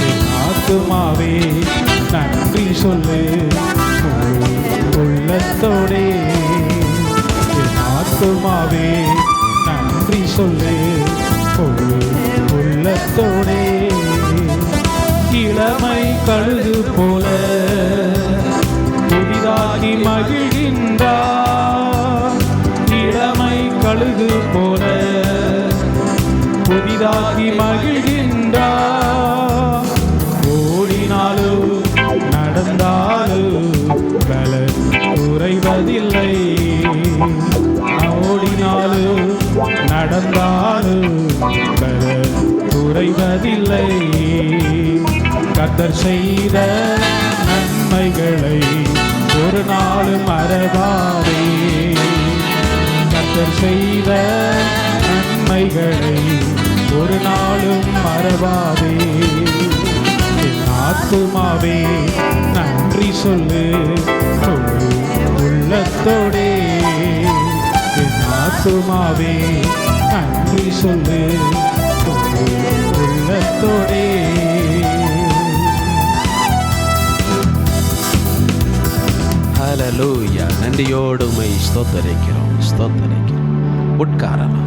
என் ஆத்துமாவே நன்றி சொல்லு முழு உள்ளத்தோடே. என் ஆத்துமாவே நன்றி சொல்லு முழு உள்ளத்தோடே. இளமை கழுகு போல புதிதாகி மகிழ்கின்றார். இளமை கழுகு போல புதிதாகி மகிழ்கின்றார். ஓடினாலும் நடந்தாலும் பலன் குறைவதில்லை. ஓடினாலும் நடந்தாலும் பலன் குறைவதில்லை. கர்த்தர் செய்த நன்மைகளை ஒரு நாளும் மறவாதே. கர்த்தர் செய்த நன்மைகளை ஒரு நாளும் மறவாதே. என் ஆத்துமாவே நன்றி சொல்லு முழு உள்ளத்தோடே. என் ஆத்துமாவே நன்றி சொல்லு உள்ளத்தோடே. ஹல்லேலூயா. நன்றியோடு உம்மை ஸ்தோத்தரிக்கிறோம், ஸ்தோத்தரிக்கிறோம். உட்காரலாம்.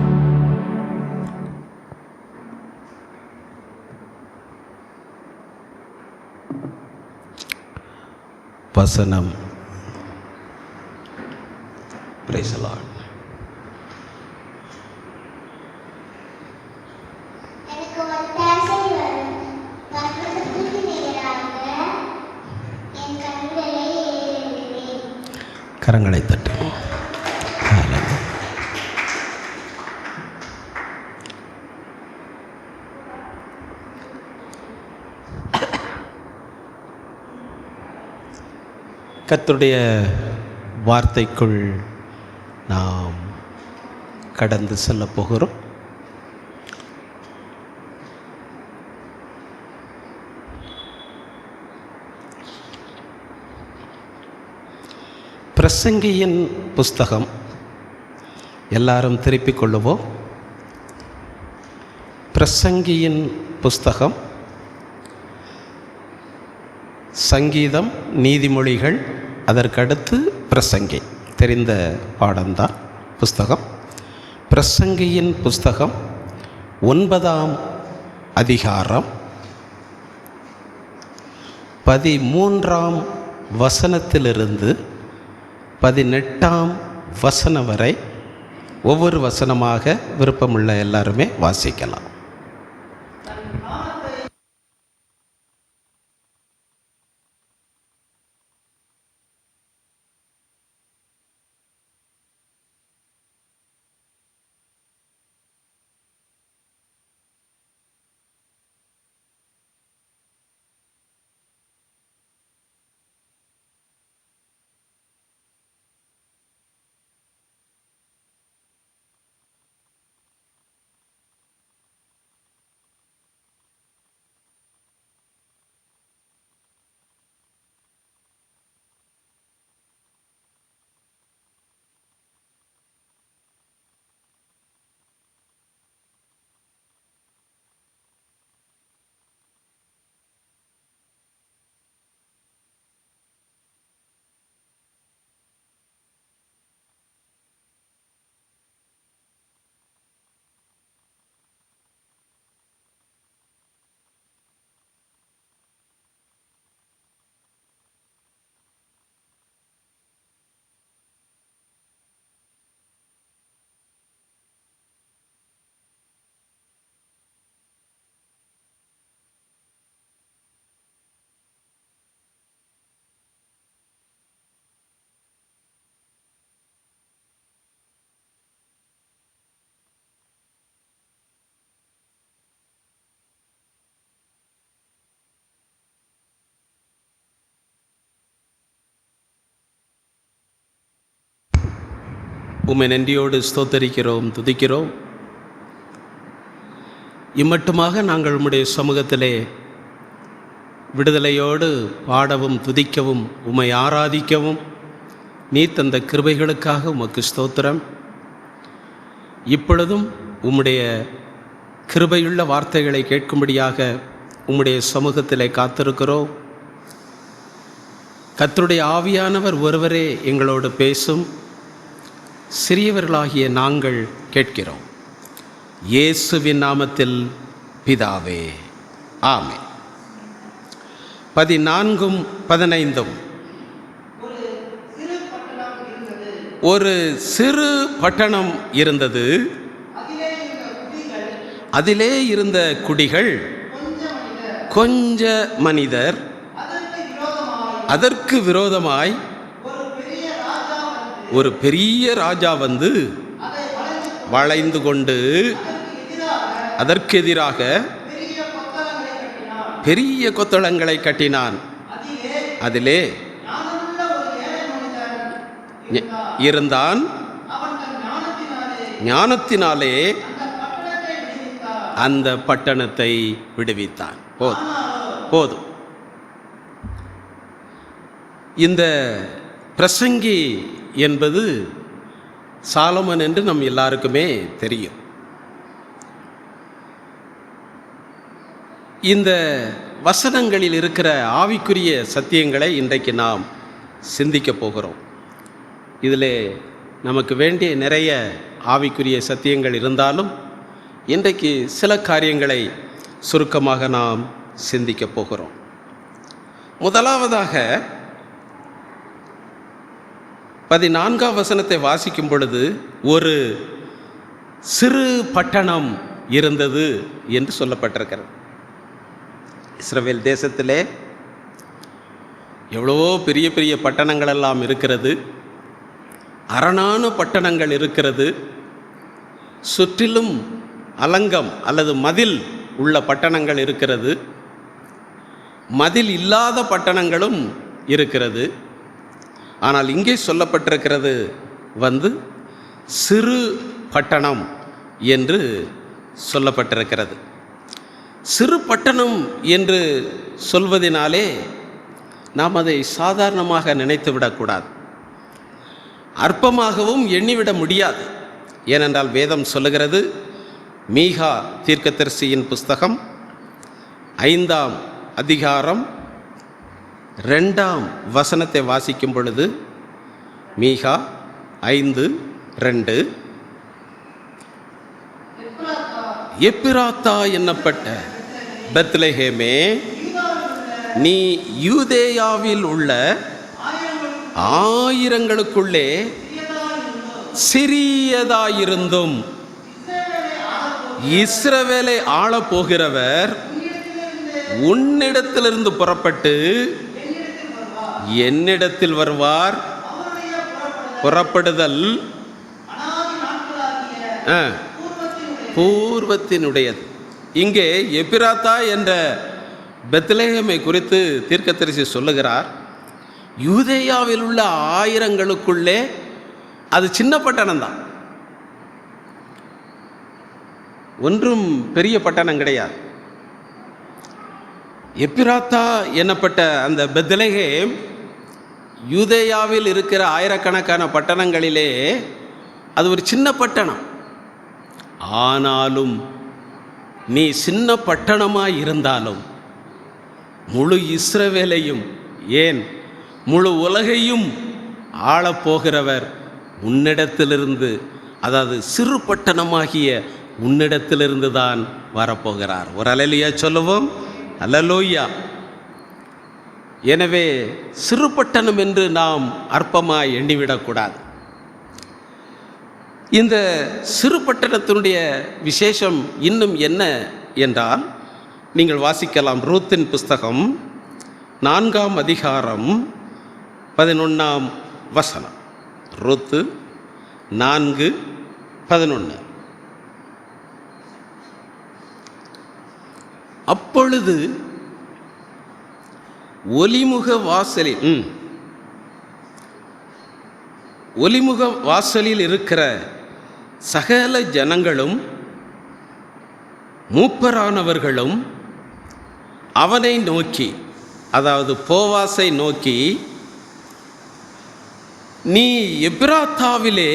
வசனம். Praise the Lord. எனக்கு ஒத்தாசை வரும் பர்வதத்துக்கு நேராக என் கண்களை ஏறெடுக்கிறேன். கரங்களை தட்டு. கர்த்தருடைய வார்த்தைக்குள் நாம் கடந்து செல்ல போகிறோம். பிரசங்கியின் புஸ்தகம். எல்லாரும் திருப்பிக் கொள்ளுவோம். பிரசங்கியின் புஸ்தகம், சங்கீதம், நீதிமொழிகள், அதற்கடுத்து பிரசங்கி. தெரிந்த பாடம்தான் புஸ்தகம். பிரசங்கியின் புஸ்தகம் 9ஆம் அதிகாரம் 13ஆம் வசனத்திலிருந்து 18ஆம் வசனம் வரை ஒவ்வொரு வசனமாக விருப்பமுள்ள எல்லாருமே வாசிக்கலாம். உம்மை நன்றியோடு ஸ்தோத்தரிக்கிறோம், துதிக்கிறோம். இம்மட்டுமாக நாங்கள் உம்முடைய சமூகத்திலே விடுதலையோடு பாடவும் துதிக்கவும் உம்மை ஆராதிக்கவும் நீ தந்த கிருபைகளுக்காக உமக்கு ஸ்தோத்திரம். இப்பொழுதும் உம்முடைய கிருபையுள்ள வார்த்தைகளை கேட்கும்படியாக உம்முடைய சமூகத்திலே காத்திருக்கிறோம். கர்த்தருடைய ஆவியானவர் ஒருவரே எங்களோடு பேசும். சிறியவர்களாகிய நாங்கள் கேட்கிறோம். இயேசுவின் நாமத்தில் பிதாவே, ஆமென். 14ம் 15ம். ஒரு சிறு பட்டணம் இருந்தது. அதிலே இருந்த குடிகள் கொஞ்ச மனிதர். அதற்கு விரோதமாய் ஒரு பெரிய ராஜா வந்து வளைந்து கொண்டு அதற்கு எதிராக பெரிய கொத்தளங்களை கட்டினான். அதிலே இருந்தான். ஞானத்தினாலே அந்த பட்டணத்தை விடுவித்தான். போதும். இந்த பிரசங்கி என்பது சாலமன் என்று நம் எல்லாருக்குமே தெரியும். இந்த வசனங்களில் இருக்கிற ஆவிக்குரிய சத்தியங்களை இன்றைக்கு நாம் சிந்திக்க போகிறோம். இதில் நமக்கு வேண்டிய நிறைய ஆவிக்குரிய சத்தியங்கள் இருந்தாலும் இன்றைக்கு சில காரியங்களை சுருக்கமாக நாம் சிந்திக்க போகிறோம். முதலாவதாக 14ஆம் வசனத்தை வாசிக்கும் பொழுது ஒரு சிறு பட்டணம் இருந்தது என்று சொல்லப்பட்டிருக்கிறது. இஸ்ரவேல் தேசத்திலே எவ்வளவோ பெரிய பெரிய பட்டணங்கள் எல்லாம் இருக்கிறது, அரணான பட்டணங்கள் இருக்கிறது, சுற்றிலும் அலங்கம் அல்லது மதில் உள்ள பட்டணங்கள் இருக்கிறது, மதில் இல்லாத பட்டணங்களும் இருக்கிறது. ஆனால் இங்கே சொல்லப்பட்டிருக்கிறது சிறு பட்டணம் என்று சொல்லப்பட்டிருக்கிறது. சிறு பட்டணம் என்று சொல்வதினாலே நாம் அதை சாதாரணமாக நினைத்து விடக்கூடாது, அற்பமாகவும் எண்ணிவிட முடியாது. ஏனென்றால் வேதம் சொல்லுகிறது, மீகா தீர்க்கதரிசியின் புஸ்தகம் 5ஆம் அதிகாரம் 2ஆம் வசனத்தை வாசிக்கும் பொழுது, மீகா 5:2, எப்பிராத்தா என்னப்பட்ட பெத்லெகேமே, நீ யூதேயாவில் உள்ள ஆயிரங்களுக்குள்ளே சிறியதாயிருந்தும் இஸ்ரவேலை ஆளப்போகிறவர் உன்னிடத்திலிருந்து புறப்பட்டு என்னிடத்தில் வருவார். புறப்படுதல் பூர்வத்தினுடையது. இங்கே எப்பிராத்தா என்ற பெத்லெகேமை குறித்து தீர்க்கதரிசி சொல்லுகிறார். யூதேயாவில் உள்ள ஆயிரங்களுக்குள்ளே அது சின்ன பட்டணம் தான், ஒன்றும் பெரிய பட்டணம் கிடையாது. எப்பிராத்தா என்னப்பட்ட அந்த பெத்லெகேம் யூதேயாவில் இருக்கிற ஆயிரக்கணக்கான பட்டணங்களிலே அது ஒரு சின்ன பட்டணம். ஆனாலும் நீ சின்ன பட்டணமாக இருந்தாலும் முழு இஸ்ரவேலையும், ஏன் முழு உலகையும் ஆளப்போகிறவர் உன்னிடத்திலிருந்து, அதாவது சிறு பட்டணமாகிய உன்னிடத்திலிருந்து தான் வரப்போகிறார். ஒரு அல்லேலூயா சொல்லுவோம். அல்லேலூயா. எனவே சிறு பட்டணம் என்று நாம் அற்பமாய் எண்ணிவிடக்கூடாது. இந்த சிறு பட்டணத்தினுடைய விசேஷம் இன்னும் என்ன என்றால், நீங்கள் வாசிக்கலாம் ரூத்தின் புஸ்தகம் 4ஆம் அதிகாரம் 11ஆம் வசனம். ரூத்து 4:11. அப்பொழுது ஒலிமுக வாசலில் இருக்கிற சகல ஜனங்களும் மூப்பரானவர்களும் அவனை நோக்கி, அதாவது போவாசை நோக்கி, நீ எப்பிராத்தாவிலே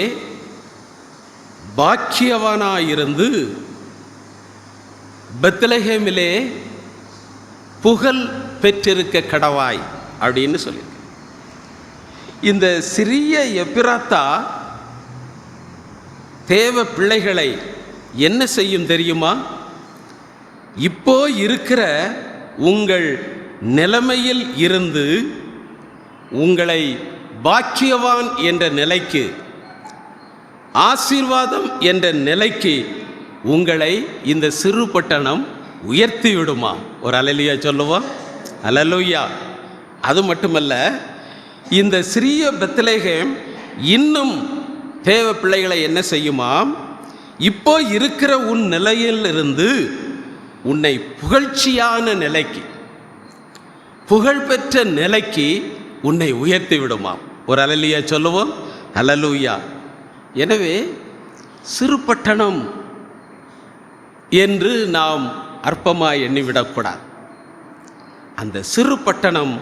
பாக்கியவானாயிருந்து பெத்லெகேமிலே புகழ் பெற்றிருக்க கடவாய் அப்படின்னு சொல்லியிருக்கு. இந்த சிறிய எப்பிராத்தா தேவ பிள்ளைகளை என்ன செய்யும் தெரியுமா? இப்போ இருக்கிற உங்கள் நிலைமையில் இருந்து உங்களை பாக்கியவான் என்ற நிலைக்கு, ஆசீர்வாதம் என்ற நிலைக்கு உங்களை இந்த சிறு பட்டணம் உயர்த்தி விடுமா? ஒரு அல்லேலூயா சொல்லுவோம். அல்லேலூயா. அது மட்டுமல்ல, இந்த சிறிய பெத்லெகேம் இன்னும் தேவ பிள்ளைகளை என்ன செய்யுமாம்? இப்போ இருக்கிற உன் நிலையிலிருந்து உன்னை புகழ்ச்சியான நிலைக்கு, புகழ்பெற்ற நிலைக்கு உன்னை உயர்த்தி விடுமாம். ஒரு அல்லேலூயா சொல்லுவோம். அல்லேலூயா. எனவே சிறு பட்டணம் என்று நாம் அற்பமாய் எண்ணிவிடக்கூடாது. அந்த சிறு பட்டணம்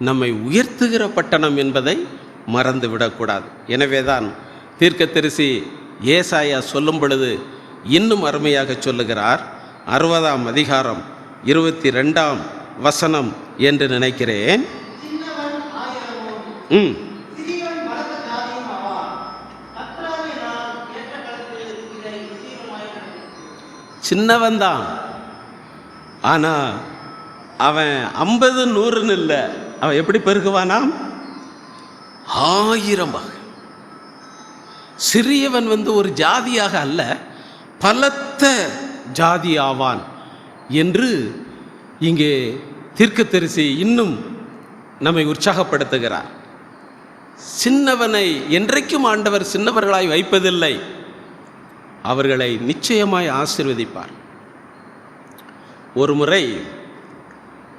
நம்மை உயர்த்துகிற பட்டணம் என்பதை மறந்து விடக்கூடாது. எனவே தான் தீர்க்கதரிசி ஏசாயா சொல்லும் பொழுது இன்னும் அருமையாக சொல்லுகிறார். 60ஆம் அதிகாரம் 22ஆம் வசனம் என்று நினைக்கிறேன். சின்னவன் தான், ஆனால் அவன் 50 100ன்னு இல்லை, அவன் எப்படி பெருகுவானாம்? 1000. சிறியவன் ஒரு ஜாதியாக அல்ல, பலத்த ஜாதி ஆவான் என்று இங்கே தீர்க்கதரிசி இன்னும் நம்மை உற்சாகப்படுத்துகிறார். சின்னவனை என்றைக்கும் ஆண்டவர் சின்னவர்களாய் வைப்பதில்லை, அவர்களை நிச்சயமாய் ஆசீர்வதிப்பார். ஒரு முறை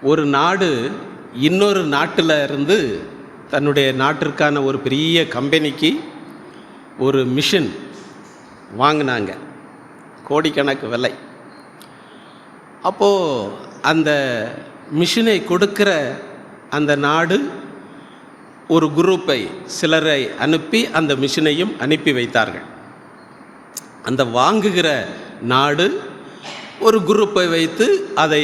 ஒரு நாடு இன்னொரு நாட்டில் இருந்து தன்னுடைய நாட்டிற்கான ஒரு பெரிய கம்பெனிக்கு ஒரு மிஷின் வாங்கினாங்க, கோடிக்கணக்கு விலை. அப்போது அந்த மிஷினை கொடுக்கிற அந்த நாடு ஒரு குரூப்பை, சிலரை அனுப்பி அந்த மிஷினையும் அனுப்பி வைத்தார்கள். அந்த வாங்குகிற நாடு ஒரு குரூப்பை வைத்து அதை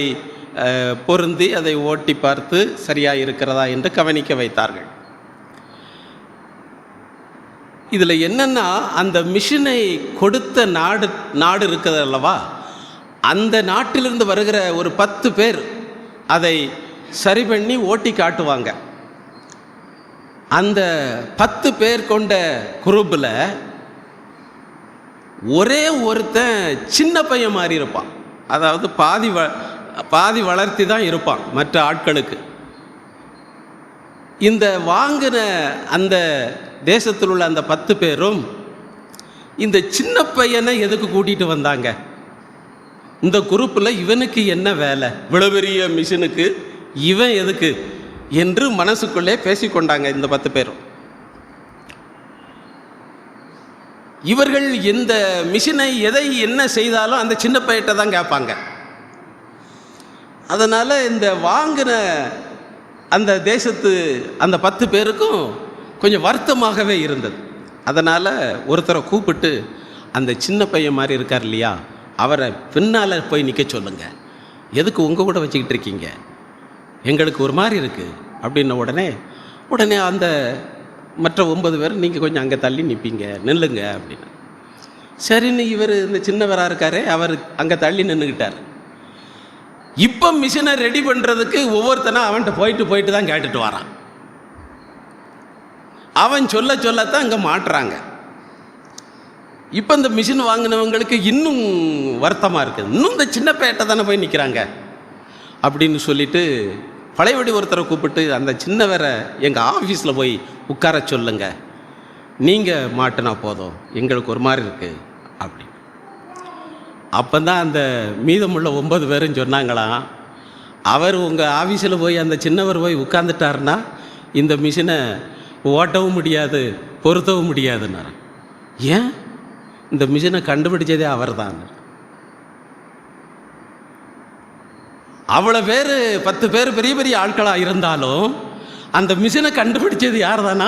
பொருந்தி அதை ஓட்டி பார்த்து சரியாக இருக்கிறதா என்று கவனிக்க வைத்தார்கள். இதில் என்னென்னா, அந்த மிஷினை கொடுத்த நாடு இருக்கிறது அல்லவா, அந்த நாட்டிலிருந்து வருகிற ஒரு 10 பேர் அதை சரி பண்ணி ஓட்டி காட்டுவாங்க. அந்த 10 பேர் கொண்ட குரூப்பில் ஒரே ஒருத்தன் சின்ன பையன் மாதிரி இருப்பான். அதாவது பாதி வளர்த்தி தான் இருப்பான் மற்ற ஆட்களுக்கு. இந்த வாங்கின அந்த தேசத்தில் உள்ள அந்த 10 பேரும் இந்த சின்ன பையனை எதுக்கு கூட்டிகிட்டு வந்தாங்க? இந்த குரூப்பில் இவனுக்கு என்ன வேலை, இவ்வளவு பெரிய மிஷினுக்கு இவன் எதுக்கு என்று மனசுக்குள்ளே பேசிக்கொண்டாங்க இந்த 10 பேரும். இவர்கள் இந்த மிஷினை எதை என்ன செய்தாலும் அந்த சின்ன பையன்கிட்ட தான் கேட்பாங்க. அதனால் இந்த வாங்கின அந்த தேசத்து அந்த 10 பேருக்கும் கொஞ்சம் வருத்தமாகவே இருந்தது. அதனால் ஒருத்தரை கூப்பிட்டு, அந்த சின்ன பையன் மாதிரி இருக்கார் இல்லையா, அவரை பின்னால் போய் நிற்க சொல்லுங்கள், எதுக்கு உங்கள் கூட வச்சுக்கிட்டு இருக்கீங்க, எங்களுக்கு ஒரு மாதிரி இருக்குது அப்படின்ன உடனே அந்த மற்ற 9 பேர் நீங்கள் கொஞ்சம் அங்கே தள்ளி நிற்பீங்க, நில்லுங்க அப்படின்னு. சரின்னு இவர் இந்த சின்னவராக இருக்காரே, அவர் அங்கே தள்ளி நின்றுக்கிட்டார். இப்போ மிஷினை ரெடி பண்ணுறதுக்கு ஒவ்வொருத்தனா அவன்கிட்ட போயிட்டு தான் கேட்டுட்டு வரான். அவன் சொல்லத்தான் அங்கே மாட்டுறாங்க. இப்போ இந்த மிஷின் வாங்கினவங்களுக்கு இன்னும் வருத்தமாக இருக்குது, இன்னும் இந்த சின்ன பேட்டை தானே போய் நிற்கிறாங்க அப்படின்னு சொல்லிட்டு பழையபடி ஒருத்தரை கூப்பிட்டு, அந்த சின்னவரை எங்கள் ஆஃபீஸில் போய் உட்கார சொல்லுங்க, நீங்கள் மாட்டினா போதும், எங்களுக்கு ஒரு மாதிரி இருக்குது அப்படி. அப்போ தான் அந்த மீதமுள்ள 9 பேரும் சொன்னாங்களாம், அவர் உங்கள் ஆஃபீஸில் போய் அந்த சின்னவர் போய் உட்காந்துட்டாருன்னா இந்த மிஷினை ஓட்டவும் முடியாது, பொருத்தவும் முடியாதுன்னாரு. ஏன்? இந்த மிஷினை கண்டுபிடிச்சதே அவர் தான். அவ்வளோ பேர் 10 பேர் பெரிய பெரிய ஆட்களாக இருந்தாலும் அந்த மிஷினை கண்டுபிடிச்சது யார் தானா?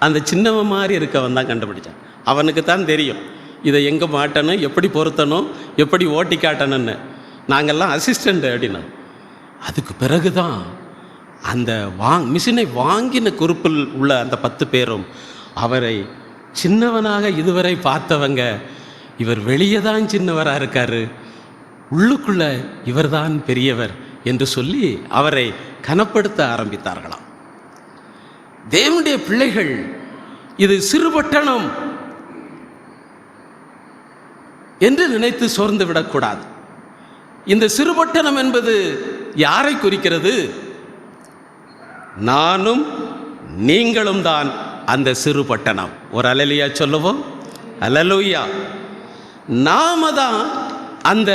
அந்த சின்னவன் மாதிரி இருக்கவன் தான் கண்டுபிடிச்சான். அவனுக்கு தான் தெரியும் இதை எங்கே மாட்டணும், எப்படி பொருத்தணும், எப்படி ஓட்டி காட்டணும்னு. நாங்கள்லாம் அசிஸ்டண்ட் அப்படின்னா. அதுக்கு பிறகு தான் அந்த மிஷினை வாங்கின குரூப்பில் உள்ள அந்த 10 பேரும் அவரை சின்னவனாக இதுவரை பார்த்தவங்க, இவர் வெளியே தான் சின்னவராக இருக்கார், உள்ளுக்குள்ள இவர்தான் பெரியவர் என்று சொல்லி அவரை கனப்படுத்த ஆரம்பித்தார்களாம். தேவனுடைய பிள்ளைகள், இது சிறுபட்டணம் என்று நினைத்து சோர்ந்து விடக்கூடாது. இந்த சிறுபட்டணம் என்பது யாரை குறிக்கிறது? நானும் நீங்களும் தான் அந்த சிறுபட்டணம். ஒரு அல்லேலூயா சொல்லுவோம். அல்லேலூயா. நாம தான் அந்த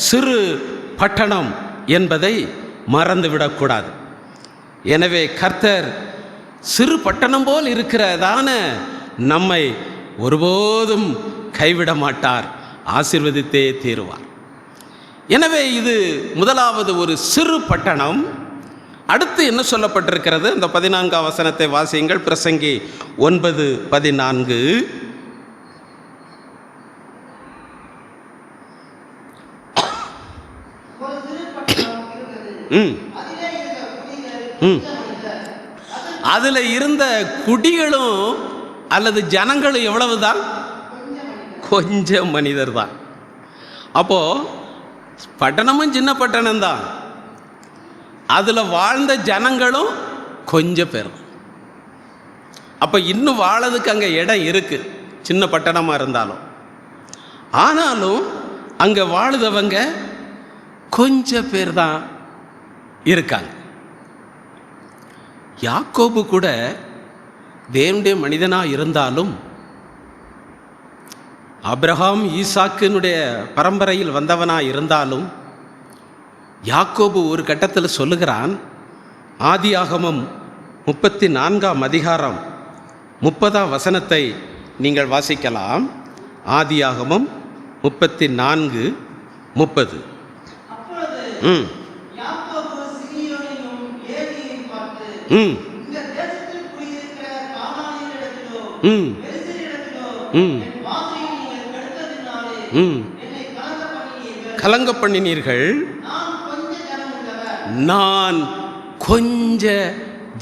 சிறு பட்டணம் என்பதை மறந்துவிடக்கூடாது. எனவே கர்த்தர் சிறு பட்டணம் போல் இருக்கிறதான நம்மை ஒருபோதும் கைவிட மாட்டார், ஆசீர்வதித்தே தீருவார். எனவே இது முதலாவது ஒரு சிறு பட்டணம். அடுத்து என்ன சொல்லப்பட்டிருக்கிறது? அந்த 14ஆம் வசனத்தை வாசியுங்கள். பிரசங்கி 9:14. ம் ம் அதில் இருந்த குடிகளும் அல்லது ஜனங்களும் எவ்வளவு தான்? கொஞ்சம் மனிதர் தான். அப்போது பட்டணமும் சின்ன பட்டணம்தான், அதில் வாழ்ந்த ஜனங்களும் கொஞ்சம் பேர். அப்போ இன்னும் வாழறதுக்கு அங்கே இடம் இருக்குது, சின்ன பட்டணமாக இருந்தாலும். ஆனாலும் அங்கே வாழுதவங்க கொஞ்சம் பேர் தான் இருக்காங்க. யாக்கோபு கூட தேவனுடைய மனிதனாக இருந்தாலும், ஆபிரகாம் ஈசாக்கினுடைய பரம்பரையில் வந்தவனாக இருந்தாலும், யாக்கோபு ஒரு கட்டத்தில் சொல்லுகிறான். ஆதியாகமம் 34ஆம் அதிகாரம் 30ஆம் வசனத்தை நீங்கள் வாசிக்கலாம். ஆதியாகமம் 34:30. ம் ம் ம் ம் ம் கலங்க பண்ணினீர்கள், நான் கொஞ்ச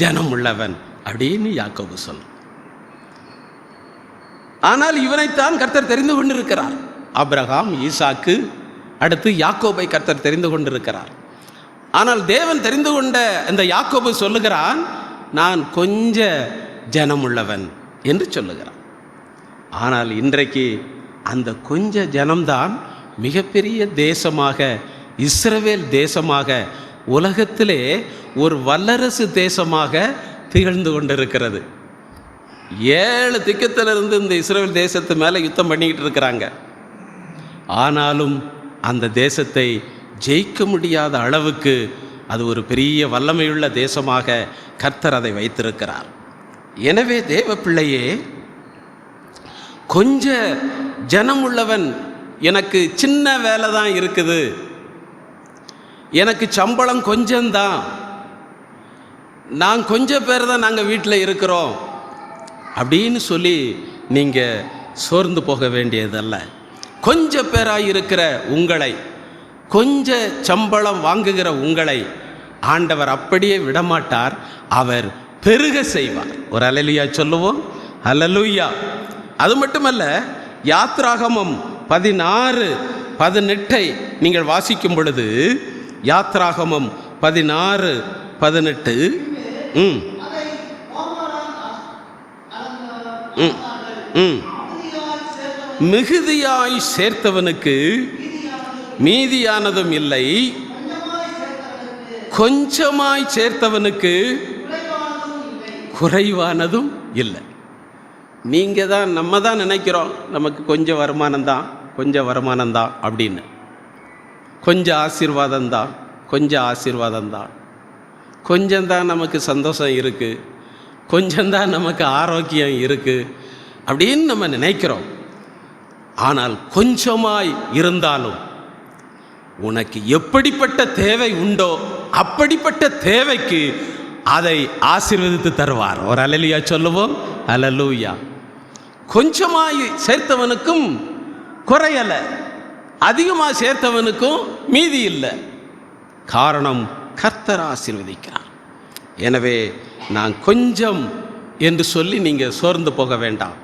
ஜனம் உள்ளவன் அப்படின்னு யாக்கோபு சொல்ல. ஆனால் இவனைத்தான் கர்த்தர் தெரிந்து கொண்டிருக்கிறார். ஆபிரகாம், ஈசாக்கு, அடுத்து யாக்கோபை கர்த்தர் தெரிந்து கொண்டிருக்கிறார். ஆனால் தேவன் தெரிந்து கொண்ட அந்த யாக்கோபு சொல்லுகிறான், நான் கொஞ்ச ஜனம் உள்ளவன் என்று சொல்லுகிறான். ஆனால் இன்றைக்கு அந்த கொஞ்ச ஜனம்தான் மிகப்பெரிய தேசமாக, இஸ்ரவேல் தேசமாக, உலகத்திலே ஒரு வல்லரசு தேசமாக திகழ்ந்து கொண்டிருக்கிறது. 7 திக்கத்திலிருந்து இந்த இஸ்ரவேல் தேசத்து மேலே யுத்தம் பண்ணிக்கிட்டு இருக்கிறாங்க. ஆனாலும் அந்த தேசத்தை ஜெயிக்க முடியாத அளவுக்கு அது ஒரு பெரிய வல்லமையுள்ள தேசமாக கர்த்தர் அதை வைத்திருக்கிறார். எனவே தேவ பிள்ளையே, கொஞ்ச ஜனம் உள்ளவன், எனக்கு சின்ன வேலை தான் இருக்குது, எனக்கு சம்பளம் கொஞ்சம்தான், நான் கொஞ்சம் பேர் தான் நாங்கள் வீட்டில் இருக்கிறோம் அப்படின்னு சொல்லி நீங்கள் சோர்ந்து போக வேண்டியதல்ல. கொஞ்சம் பேராக இருக்கிற உங்களை, கொஞ்ச சம்பளம் வாங்குகிற உங்களை ஆண்டவர் அப்படியே விடமாட்டார், அவர் பெருக செய்வார். ஒரு அல்லேலூயா சொல்லுவோம். அல்லேலூயா. அது மட்டுமல்ல, யாத்ராகமம் 16:18 நீங்கள் வாசிக்கும் பொழுது, யாத்ராகமம் 16:18 ம் ம் ம் மிகுதியாய் சேர்த்தவனுக்கு மீதியானதும் இல்லை, கொஞ்சமாய் சேர்த்தவனுக்கு குறைவானதும் இல்லை. நீங்கள் தான், நம்ம தான் நினைக்கிறோம் நமக்கு கொஞ்சம் வருமானம்தான், கொஞ்சம் வருமானம்தான் அப்படின்னு. கொஞ்சம் ஆசீர்வாதம்தான், கொஞ்சம் ஆசீர்வாதம்தான், கொஞ்சம்தான் நமக்கு சந்தோஷம் இருக்குது, கொஞ்சம்தான் நமக்கு ஆரோக்கியம் இருக்குது அப்படின்னு நம்ம நினைக்கிறோம். ஆனால் கொஞ்சமாய் இருந்தாலும் உனக்கு எப்படிப்பட்ட தேவை உண்டோ அப்படிப்பட்ட தேவைக்கு அதை ஆசீர்வதித்து தருவார். ஒரு அல்லேலூயா சொல்லுவோம். அல்லேலூயா. கொஞ்சமாய் சேர்த்தவனுக்கும் குறையல, அதிகமாக சேர்த்தவனுக்கும் மீதி இல்லை. காரணம், கர்த்தர் ஆசீர்வதிக்கிறார். எனவே நான் கொஞ்சம் என்று சொல்லி நீங்கள் சோர்ந்து போக வேண்டாம்.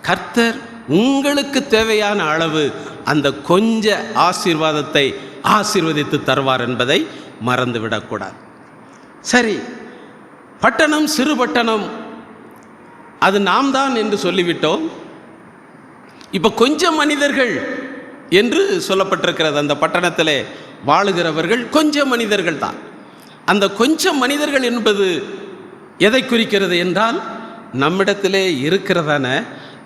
கர்த்தர் உங்களுக்கு தேவையான அளவு அந்த கொஞ்ச ஆசீர்வாதத்தை ஆசீர்வதித்து தருவார் என்பதை மறந்துவிடக்கூடாது. சரி, பட்டணம் சிறு பட்டணம் அது நாம் தான் என்று சொல்லிவிட்டோம். இப்போ கொஞ்சம் மனிதர்கள் என்று சொல்லப்பட்டிருக்கிறது. அந்த பட்டணத்திலே வாழுகிறவர்கள் கொஞ்சம் மனிதர்கள் தான். அந்த கொஞ்சம் மனிதர்கள் என்பது எதை குறிக்கிறது என்றால், நம்மிடத்திலே இருக்கிறதான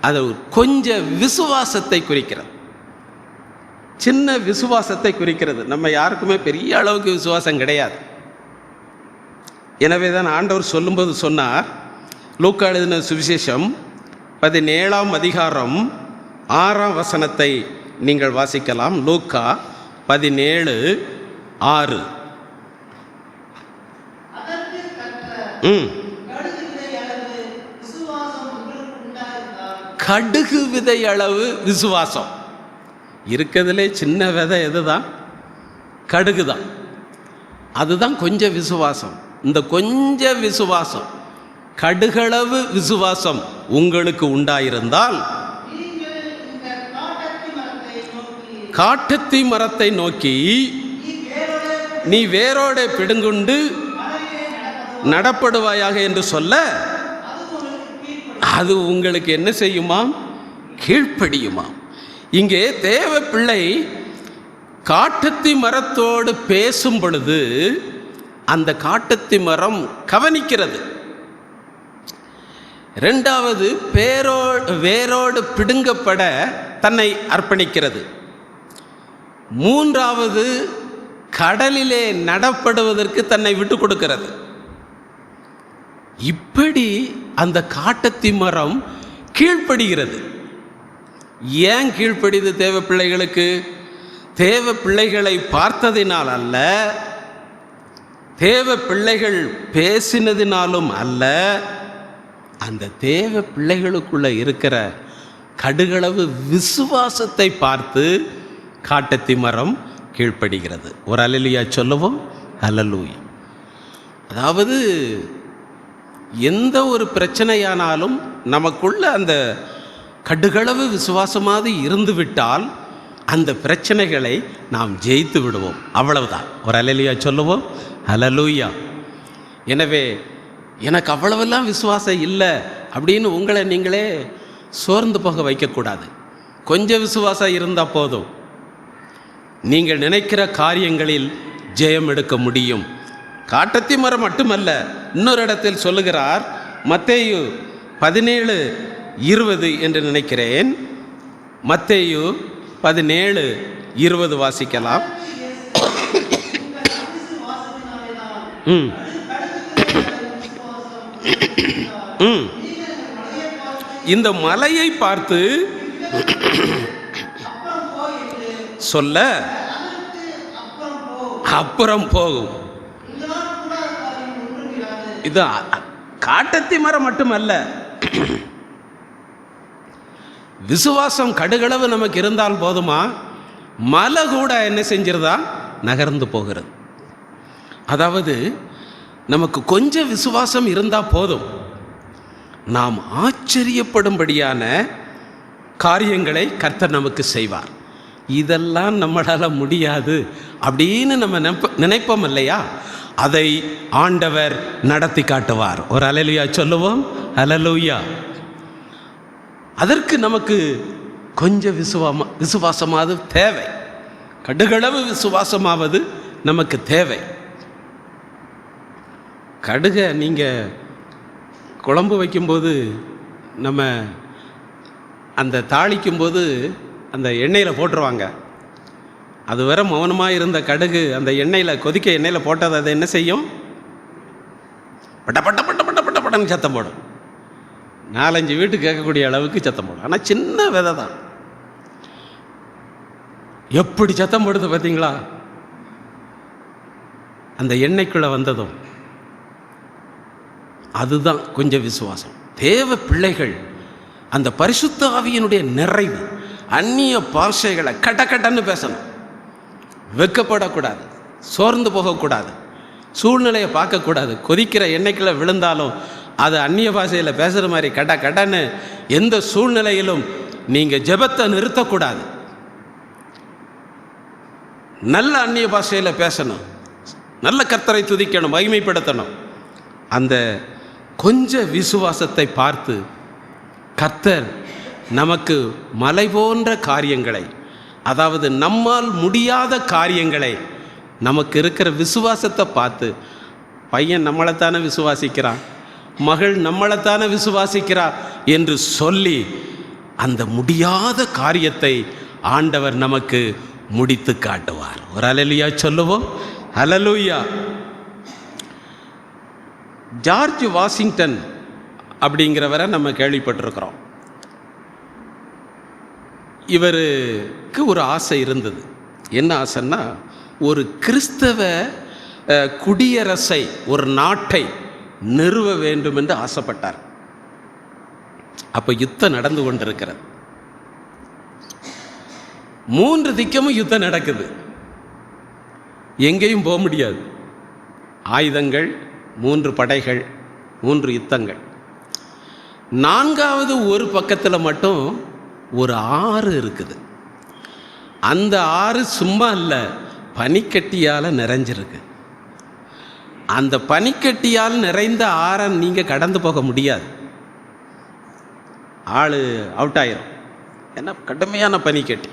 அது கொஞ்ச விசுவாசத்தை குறிக்கிறது, சின்ன விசுவாசத்தை குறிக்கிறது. நம்ம யாருக்குமே பெரிய அளவுக்கு விசுவாசம் கிடையாது. எனவே தான் ஆண்டவர் சொல்லும்போது சொன்னார், லூக்கா எழுதின சுவிசேஷம் 17ஆம் அதிகாரம் 6ஆம் வசனத்தை நீங்கள் வாசிக்கலாம். லூக்கா 17:6. கடுகு விதை அளவு விசுவாசம். இருக்கிறதுலே சின்ன விதை எதுதான்? கடுகு தான். அதுதான் கொஞ்ச விசுவாசம். இந்த கொஞ்ச விசுவாசம், கடுகளவு விசுவாசம் உங்களுக்கு உண்டாயிருந்தால் காட்டத்தி மரத்தை நோக்கி நீ வேரோட பிடுங்குண்டு நடப்படுவாயாக என்று சொல்ல அது உங்களுக்கு என்ன செய்யுமாம்? கீழ்ப்படியுமாம். இங்கே தேவ பிள்ளை காட்டத்தி மரத்தோடு பேசும் பொழுது அந்த காட்டத்தி மரம் கவனிக்கிறது. இரண்டாவது, வேரோடு பிடுங்கப்பட தன்னை அர்ப்பணிக்கிறது. மூன்றாவது, கடலிலே நடப்படுவதற்கு தன்னை விட்டு கொடுக்கிறது. இப்படி அந்த காட்டத்தி மரம் கீழ்ப்படுகிறது. ஏன் கீழ்ப்படிது? தேவ பிள்ளைகளுக்கு தேவ பிள்ளைகளை பார்த்ததினால் அல்ல, தேவ பிள்ளைகள் பேசினதினாலும் அல்ல, அந்த தேவ பிள்ளைகளுக்குள்ள இருக்கிற கடுகளவு விசுவாசத்தை பார்த்து காட்டத்தி மரம் கீழ்ப்படுகிறது. ஒரு அல்லேலூயா சொல்லுவோம். அல்லேலூயா. அதாவது எந்த ஒரு பிரச்சனையானாலும் நமக்குள்ள அந்த கடுகளவு விசுவாசமாவது இருந்துவிட்டால் அந்த பிரச்சனைகளை நாம் ஜெயித்து விடுவோம். அவ்வளவுதான். ஒரு அல்லேலூயா சொல்லுவோம். அல்லேலூயா. எனவே எனக்கு அவ்வளவெல்லாம் விசுவாசம் இல்லை அப்படின்னு உங்களை நீங்களே சோர்ந்து போக வைக்கக்கூடாது. கொஞ்சம் விசுவாசம் இருந்தால் போதும், நீங்கள் நினைக்கிற காரியங்களில் ஜெயம் எடுக்க முடியும். காட்டத்தி மரம் மட்டுமல்ல, இன்னொரு இடத்தில் சொல்லுகிறார், மத்தேயு 17:20 என்று நினைக்கிறேன். மத்தேயு 17:20 வாசிக்கலாம். இந்த மலையை பார்த்து சொல்ல அப்புறம் போகும். இது காட்டத்தி மரம் மட்டுமல்ல, விசுவாசம் கடுகளவு நமக்கு இருந்தால் போதுமா? மலை கூட என்ன செஞ்சிருதா? நகர்ந்து போகிறது. அதாவது நமக்கு கொஞ்சம் விசுவாசம் இருந்தால் போதும், நாம் ஆச்சரியப்படும்படியான காரியங்களை கர்த்தர் நமக்கு செய்வார். இதெல்லாம் நம்மளால் முடியாது அப்படின்னு நம்ம நினைப்போம் இல்லையா? அதை ஆண்டவர் நடத்தி காட்டுவார். ஒரு அல்லேலூயா சொல்லுவோம். அல்லேலூயா. அதற்கு நமக்கு கொஞ்சம் விசுவாசமாவது தேவை. கடுகளவு விசுவாசமாவது நமக்கு தேவை. கடுகை நீங்கள் குழம்பு வைக்கும்போது, நம்ம அந்த தாளிக்கும்போது அந்த எண்ணெயில் போட்டுருவாங்க. அது வரை மௌனமாக இருந்த கடுகு அந்த எண்ணெயில், கொதிக்க எண்ணெயில் போட்டது அதை என்ன செய்யும்? பட்ட பட்ட பட்ட பட்ட பட்ட பட்டன்னு சத்தம் போடும். 4-5 வீட்டு கேட்கக்கூடிய அளவுக்கு சத்தம் போடும். ஆனால் சின்ன விதை தான், எப்படி சத்தம் போடுது பார்த்தீங்களா? அந்த எண்ணெய்க்குள்ளே வந்ததும். அதுதான் கொஞ்சம் விசுவாசம். தேவ பிள்ளைகள் அந்த பரிசுத்த ஆவியினுடைய நிறைவு, அந்நிய பாஷைகளை கட்டன்னு பேசணும். வெக்கப்படக்கூடாது, சோர்ந்து போகக்கூடாது, சூழ்நிலையை பார்க்கக்கூடாது. கொதிக்கிற எண்ணெய்க்குள்ள விழுந்தாலும் அது அந்நிய பாஷையில் பேசுகிற மாதிரி கடன்னு எந்த சூழ்நிலையிலும் நீங்கள் ஜெபத்தை நிறுத்தக்கூடாது. நல்ல அந்நிய பாஷையில் பேசணும், நல்ல கர்த்தரை துதிக்கணும், மகிமைப்படுத்தணும். அந்த கொஞ்ச விசுவாசத்தை பார்த்து கர்த்தர் நமக்கு மலை போன்ற காரியங்களை, அதாவது நம்மால் முடியாத காரியங்களை, நமக்கு இருக்கிற விசுவாசத்தை பார்த்து, பையன் நம்மளைத்தானே விசுவாசிக்கிறான், மகள் நம்மளைத்தானே விசுவாசிக்கிறா என்று சொல்லி அந்த முடியாத காரியத்தை ஆண்டவர் நமக்கு முடித்து காட்டுவார். ஒரு அல்லேலூயா சொல்லுவோம். அல்லேலூயா. ஜார்ஜ் வாஷிங்டன் அப்படிங்கிறவரை நம்ம கேள்விப்பட்டிருக்கிறோம். இவருக்கு ஒரு ஆசை இருந்தது. என்ன ஆசைன்னா, ஒரு கிறிஸ்தவ குடியரசை, ஒரு நாட்டை நிறுவ வேண்டும் என்று ஆசைப்பட்டார். அப்போ யுத்தம் நடந்து கொண்டிருக்கிறது. 3 திக்கமும் யுத்தம் நடக்குது. எங்கேயும் போக முடியாது. ஆயுதங்கள், 3 படைகள், 3 யுத்தங்கள். 4வது ஒரு பக்கத்தில் மட்டும் ஒரு ஆறு இருக்குது. அந்த ஆறு சும்மா இல்லை, பனிக்கட்டியால் நிறைஞ்சிருக்கு. அந்த பனிக்கட்டியால் நிறைந்த ஆறை நீங்கள் கடந்து போக முடியாது. ஆள் அவுட் ஆயிரும். ஏன்னா கடுமையான பனிக்கட்டி.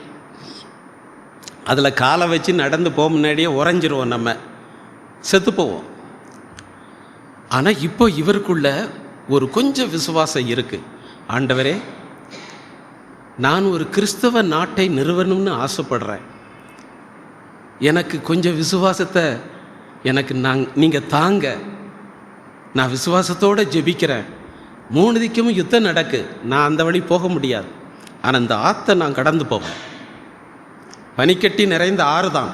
அதில் காலை வச்சு நடந்து போக முன்னாடியே உறைஞ்சிருவோம், நம்ம செத்து போவோம். ஆனால் இப்போ இவருக்குள்ள ஒரு கொஞ்சம் விசுவாசம் இருக்குது. ஆண்டவரே, நான் ஒரு கிறிஸ்தவ நாட்டை நிறுவனம்னு ஆசைப்படுறேன். எனக்கு கொஞ்சம் விசுவாசத்தை எனக்கு நீங்கள் தாங்க. நான் விசுவாசத்தோடு ஜெபிக்கிறேன். 3 திக்கும் யுத்தம் நடக்கு, நான் அந்த வழி போக முடியாது. ஆனால் அந்த ஆற்றை நான் கடந்து போவேன். பனிக்கட்டி நிறைந்த ஆறு தான்,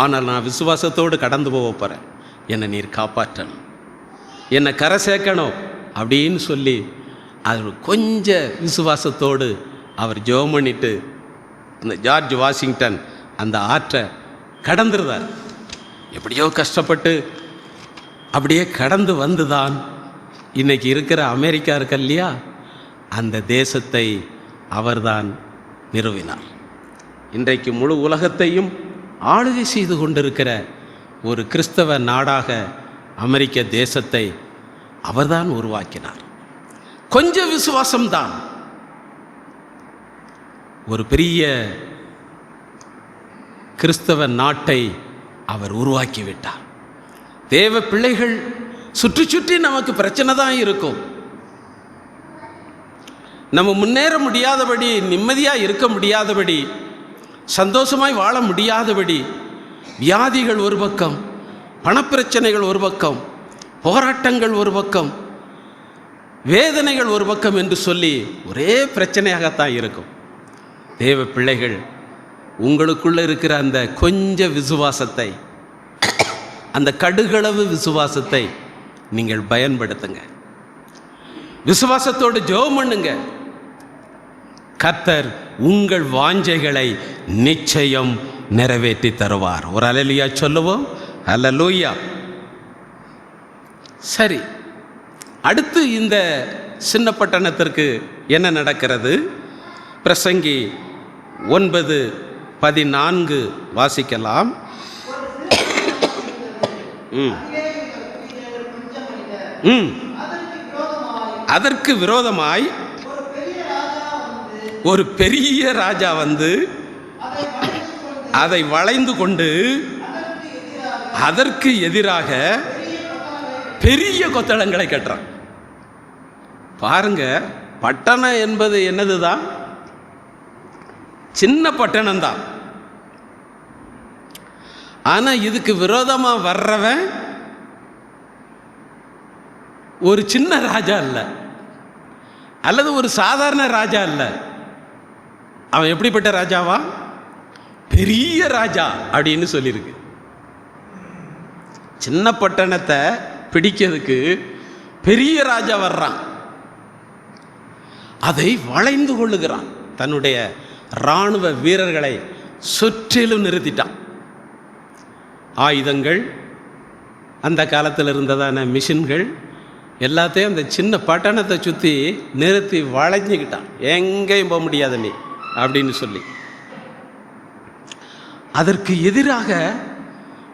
ஆனால் நான் விசுவாசத்தோடு கடந்து போக போகிறேன். என்னை நீர் காப்பாற்றணும், என்னை கரை சேர்க்கணும் அப்படின்னு சொல்லி அது கொஞ்சம் விசுவாசத்தோடு அவர் ஜெபம் பண்ணிட்டு அந்த ஜார்ஜ் வாஷிங்டன் அந்த ஆற்றை கடந்துருந்தார். எப்படியோ கஷ்டப்பட்டு அப்படியே கடந்து வந்து தான் இன்றைக்கி இருக்கிற அமெரிக்கா இருக்க இல்லையா, அந்த தேசத்தை அவர்தான் நிறுவினார். இன்றைக்கு முழு உலகத்தையும் ஆளுகை செய்து கொண்டிருக்கிற ஒரு கிறிஸ்தவ நாடாக அமெரிக்க தேசத்தை அவர்தான் உருவாக்கினார். கொஞ்சம் விசுவாசம்தான் ஒரு பெரிய கிறிஸ்தவ நாட்டை அவர் உருவாக்கிவிட்டார். தேவ பிள்ளைகள் சுற்றி சுற்றி நமக்கு பிரச்சனை தான் இருக்கும். நம்ம முன்னேற முடியாதபடி, நிம்மதியாக இருக்க முடியாதபடி, சந்தோஷமாய் வாழ முடியாதபடி, வியாதிகள் ஒரு பக்கம், பணப்பிரச்சனைகள் ஒரு பக்கம், போராட்டங்கள் ஒரு பக்கம், வேதனைகள் ஒரு பக்கம் என்று சொல்லி ஒரே பிரச்சனையாகத்தான் இருக்கும். தேவ பிள்ளைகள், உங்களுக்குள்ள இருக்கிற அந்த கொஞ்ச விசுவாசத்தை, அந்த கடுகளவு விசுவாசத்தை நீங்கள் பயன்படுத்துங்க. விசுவாசத்தோடு ஜெபம் பண்ணுங்க. கர்த்தர் உங்கள் வாஞ்சைகளை நிச்சயம் நிறைவேற்றி தருவார். ஒரு அல்லேலூயா சொல்லுவோம். அல்லேலூயா. சரி, அடுத்து இந்த சின்ன பட்டணத்திற்கு என்ன நடக்கிறது? பிரசங்கி 9:14 வாசிக்கலாம். அதற்கு விரோதமாய் ஒரு பெரிய ராஜா வந்து அதை வளைந்து கொண்டு அதற்கு எதிராக பெரிய கொத்தளங்களை கட்டுறான். பாருங்க, பட்டணம் என்பது என்னதுதான்? சின்ன பட்டணம் தான். ஆனா இதுக்கு விரோதமா வர்றவன் ஒரு சின்ன ராஜா இல்ல, அல்லது ஒரு சாதாரண ராஜா இல்ல. அவன் எப்படிப்பட்ட ராஜாவா? பெரிய ராஜா அப்படின்னு சொல்லியிருக்கு. சின்ன பட்டணத்தை பிடிக்கிறதுக்கு பெரிய ராஜா வர்றான். அதை வளைந்து கொள்ளுகிறான். தன்னுடைய இராணுவ வீரர்களை சுற்றிலும் நிறுத்திட்டான். ஆயுதங்கள், அந்த காலத்தில் இருந்ததான மிஷின்கள் எல்லாத்தையும் அந்த சின்ன பட்டணத்தை சுற்றி நிறுத்தி வளைஞ்சிக்கிட்டான். எங்கேயும் போக முடியாது நீ அப்படின்னு சொல்லி அதற்கு எதிராக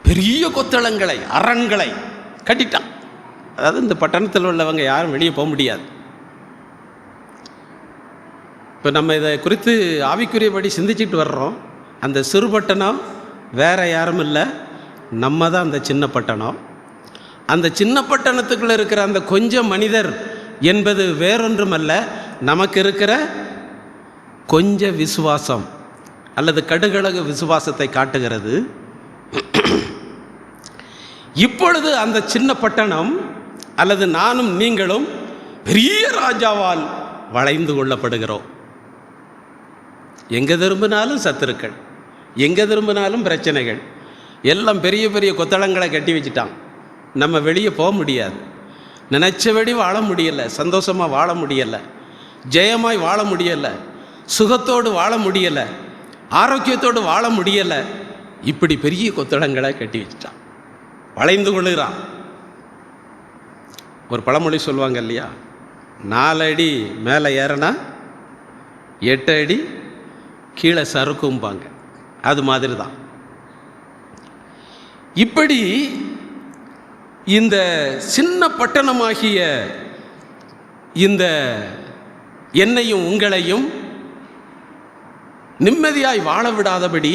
பெரிய கொத்தளங்களை, அரண்களை கட்டிட்டான். அதாவது இந்த பட்டணத்தில் உள்ளவங்க யாரும் வெளியே போக முடியாது. இப்போ நம்ம இதை குறித்து ஆவிக்குரியபடி சிந்திச்சுட்டு வர்றோம். அந்த சிறு பட்டணம் வேற யாரும் இல்லை, நம்ம தான் அந்த சின்ன பட்டணம். அந்த சின்ன பட்டணத்துக்குள்ளே இருக்கிற அந்த கொஞ்சம் மனிதர் என்பது வேறொன்றுமல்ல, நமக்கு இருக்கிற கொஞ்ச விசுவாசம் அல்லது கடுகளவு விசுவாசத்தை காட்டுகிறது. இப்பொழுது அந்த சின்ன பட்டணம் அல்லது நானும் நீங்களும் பெரிய ராஜாவால் வளைந்து கொள்ளப்படுகிறோம். எங்கே திரும்பினாலும் சத்துருக்கள், எங்கே திரும்பினாலும் பிரச்சனைகள், எல்லாம் பெரிய பெரிய கொத்தளங்களை கட்டி வச்சுட்டான். நம்ம வெளியே போக முடியாது, நினைச்சபடி வாழ முடியலை, சந்தோஷமாக வாழ முடியலை, ஜெயமாய் வாழ முடியலை, சுகத்தோடு வாழ முடியலை, ஆரோக்கியத்தோடு வாழ முடியலை. இப்படி பெரிய கொத்தளங்களை கட்டி வச்சுட்டான். வளைந்து கொள்ளுகிறான். ஒரு பழமொழி சொல்லுவாங்க இல்லையா, 4 அடி மேலே ஏறனா 8 அடி கீழே சறுக்கும்பாங்க. அது மாதிரி தான். இப்படி இந்த சின்ன பட்டணமாகிய இந்த என்னையும் உங்களையும் நிம்மதியாய் வாழ விடாதபடி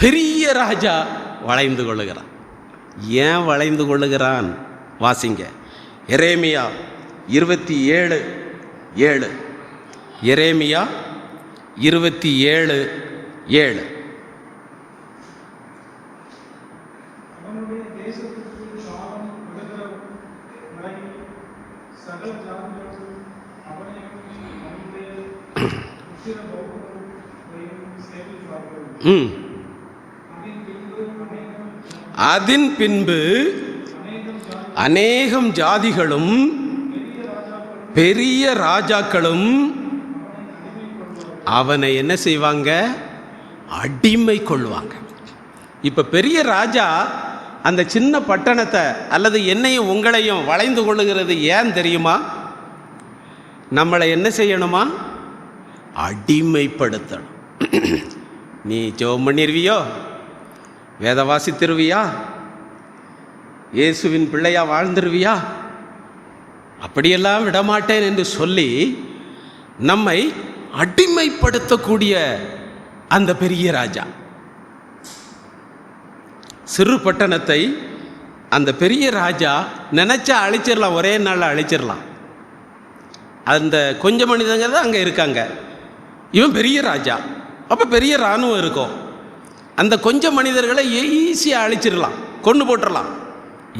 பெரிய ராஜா வளைந்து கொள்ளுகிறான். ஏன் வளைந்து கொள்ளுகிறான்? வாசிங்க. எரேமியா 27:7. எரேமியா 27:7. அதன் பின்பு அநேகம் ஜாதிகளும் பெரிய ராஜாக்களும் அவனை என்ன செய்வாங்க? அடிமை கொள்வாங்க. இப்ப பெரிய ராஜா அந்த சின்ன பட்டணத்தை அல்லது என்னையும் உங்களையும் வளைந்து கொள்ளுகிறது ஏன் தெரியுமா? நம்மளை என்ன செய்யணுமா? அடிமைப்படுத்தணும். நீ ஜெபம் பண்ணிருவியோ, வேத வாசித்திருவியா, இயேசுவின் பிள்ளையா வாழ்ந்துருவியா, அப்படியெல்லாம் விடமாட்டேன் என்று சொல்லி நம்மை அடிமைப்படுத்தக்கூடிய அந்த பெரிய ராஜா. சிறு பட்டணத்தை அந்த பெரிய ராஜா நினைச்சா அழிச்சிடலாம், ஒரே நாளில் அழிச்சிடலாம். அந்த கொஞ்சம் மனிதங்க தான் அங்கே இருக்காங்க. இவன் பெரிய ராஜா, அப்போ பெரிய இராணுவம் இருக்கும். அந்த கொஞ்சம் மனிதர்களை ஈஸியாக அழிச்சிடலாம், கொண்டு போட்டுடலாம்.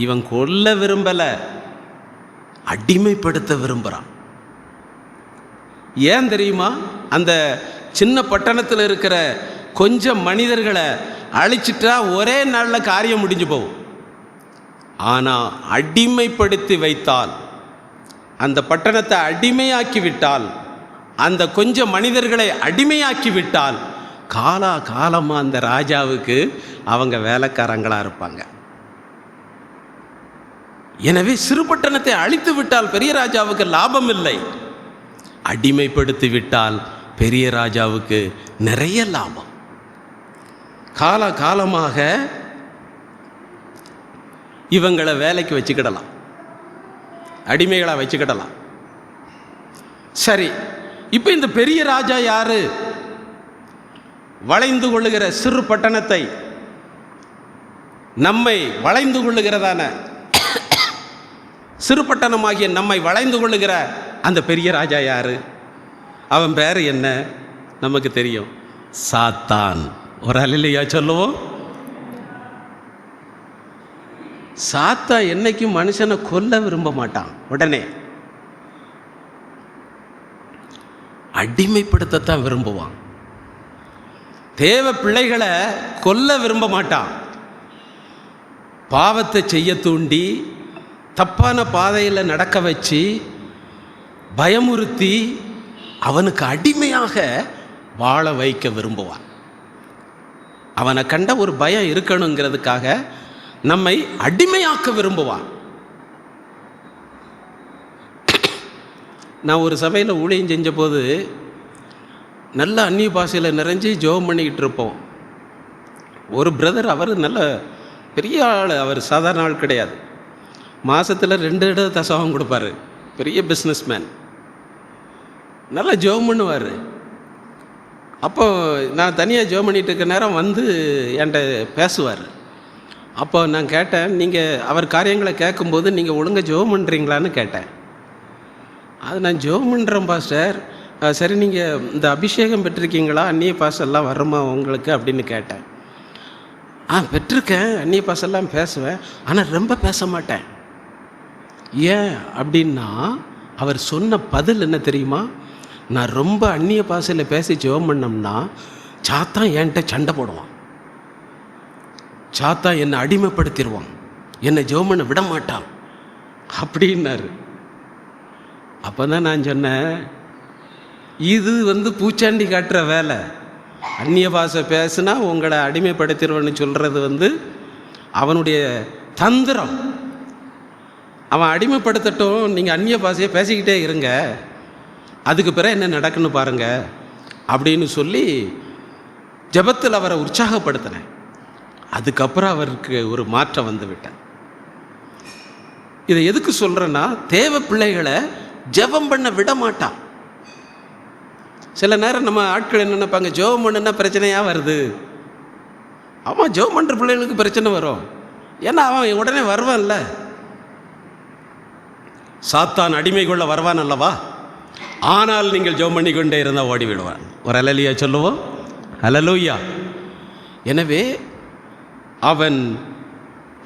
இவன் கொல்ல விரும்பலை, அடிமைப்படுத்த விரும்புகிறான். ஏன் தெரியுமா? அந்த சின்ன பட்டணத்தில் இருக்கிற கொஞ்சம் மனிதர்களை அழிச்சிட்டா ஒரே நாளில் காரியம் முடிஞ்சு போகும். ஆனால் அடிமைப்படுத்தி வைத்தால், அந்த பட்டணத்தை அடிமையாக்கி விட்டால், அந்த கொஞ்சம் மனிதர்களை அடிமையாக்கி விட்டால், காலா காலமாக அந்த ராஜாவுக்கு அவங்க வேலைக்காரங்களாக இருப்பாங்க. எனவே சிறு பட்டணத்தை அழித்து விட்டால் பெரிய ராஜாவுக்கு லாபம் இல்லை, அடிமைப்படுத்தி விட்டால் பெரிய ராஜாவுக்கு நிறைய லாபம். கால காலமாக இவங்களை வேலைக்கு வச்சுக்கிடலாம், அடிமைகளாக வச்சுக்கிடலாம். சரி, இப்போ இந்த பெரிய ராஜா யாரு? வளைந்து கொள்ளுகிற சிறு பட்டணத்தை, நம்மை வளைந்து கொள்ளுகிறதான சிறு பட்டணமாகிய நம்மை வளைந்து கொள்ளுகிற அந்த பெரிய ராஜா யாரு? அவன் பேர் என்ன? நமக்கு தெரியும், சாத்தான். ஒரு அல்லேலூயா சொல்லுவோம். சாத்தான் என்னைக்கும் மனுஷனை கொல்ல விரும்ப மாட்டான், உடனே அடிமைப்படுத்தத்தான் விரும்புவான். தேவ பிள்ளைகளை கொல்ல விரும்ப மாட்டான். பாவத்தை செய்ய தூண்டி தப்பான பாதையில் நடக்க வச்சு பயமுறுத்தி அவனுக்கு அடிமையாக வாழ வைக்க விரும்புவான். அவனை கண்ட ஒரு பயம் இருக்கணுங்கிறதுக்காக நம்மை அடிமையாக்க விரும்புவான். நான் ஒரு சபையில் ஊழியம் செஞ்ச போது நல்ல அந்நிய பாஷையில் நிறைஞ்சி ஜெபம் பண்ணிக்கிட்டு இருப்போம். ஒரு பிரதர், அவர் நல்ல பெரிய ஆள், அவர் சாதாரண ஆள் கிடையாது. மாதத்தில் 2 தசவம் கொடுப்பார், பெரிய பிஸ்னஸ் மேன், நல்லா ஜெபம் பண்ணுவார். அப்போ நான் தனியாக ஜெபம் பண்ணிகிட்டு இருக்க நேரம் வந்து என்கிட்ட பேசுவார். அப்போ நான் கேட்டேன், நீங்கள் அவர் காரியங்களை கேட்கும்போது நீங்கள் ஒழுங்காக ஜெபம் பண்ணுறீங்களான்னு கேட்டேன். அது நான் ஜெபம் பண்ணுறேன் பாஸ்டர். சரி, நீங்கள் இந்த அபிஷேகம் பெற்றிருக்கீங்களா, அந்நிய பாசெல்லாம் வருமா உங்களுக்கு அப்படின்னு கேட்டேன். பெற்றிருக்கேன், அந்நிய பாசெல்லாம் பேசுவேன், ஆனால் ரொம்ப பேச மாட்டேன். ஏன் அப்படின்னா அவர் சொன்ன பதில் என்ன தெரியுமா? நான் ரொம்ப அந்நிய பாஷையில் பேசி ஜெபம் பண்ணோம்னா சாத்தான் என்கிட்ட சண்டை போடுவான், சாத்தான் என்னை அடிமைப்படுத்திடுவான், என்னை ஜெபம் பண்ண விட மாட்டான் அப்படின்னாரு. அப்போ தான் நான் சொன்னேன், இது பூச்சாண்டி காட்டுற வேலை. அந்நிய பாஷை பேசுனா உங்களை அடிமைப்படுத்திடுவேன்னு சொல்கிறது அவனுடைய தந்திரம். அவன் அடிமைப்படுத்தட்டும், நீங்கள் அந்நிய பாஷையை பேசிக்கிட்டே இருங்க, அதுக்கு பிறகு என்ன நடக்குன்னு பாருங்க அப்படின்னு சொல்லி ஜெபத்தில் அவரை உற்சாகப்படுத்தினேன். அதுக்கப்புறம் அவருக்கு ஒரு மாற்றம் வந்து விட்டேன். இதை எதுக்கு சொல்கிறேன்னா, தேவ பிள்ளைகளை ஜெபம் பண்ண விட மாட்டான். சில நேரம் நம்ம ஆட்கள் என்ன நினைப்பாங்க, ஜெபம் பண்ணுன்னா பிரச்சனையாக வருது. ஆமாம், ஜெபம் பண்ணுற பிள்ளைகளுக்கு பிரச்சனை வரும். ஏன்னா அவன் உடனே வருவான்ல. சாத்தான் அடிமை கொள்ள வருவான் அல்லவா? ஆனால் நீங்கள் ஜெபம் பண்ணி கொண்டே இருந்தால் ஓடி விடுவான். ஒரு அல்லேலூயா சொல்லுவோம். அல்லேலூயா. எனவே அவன்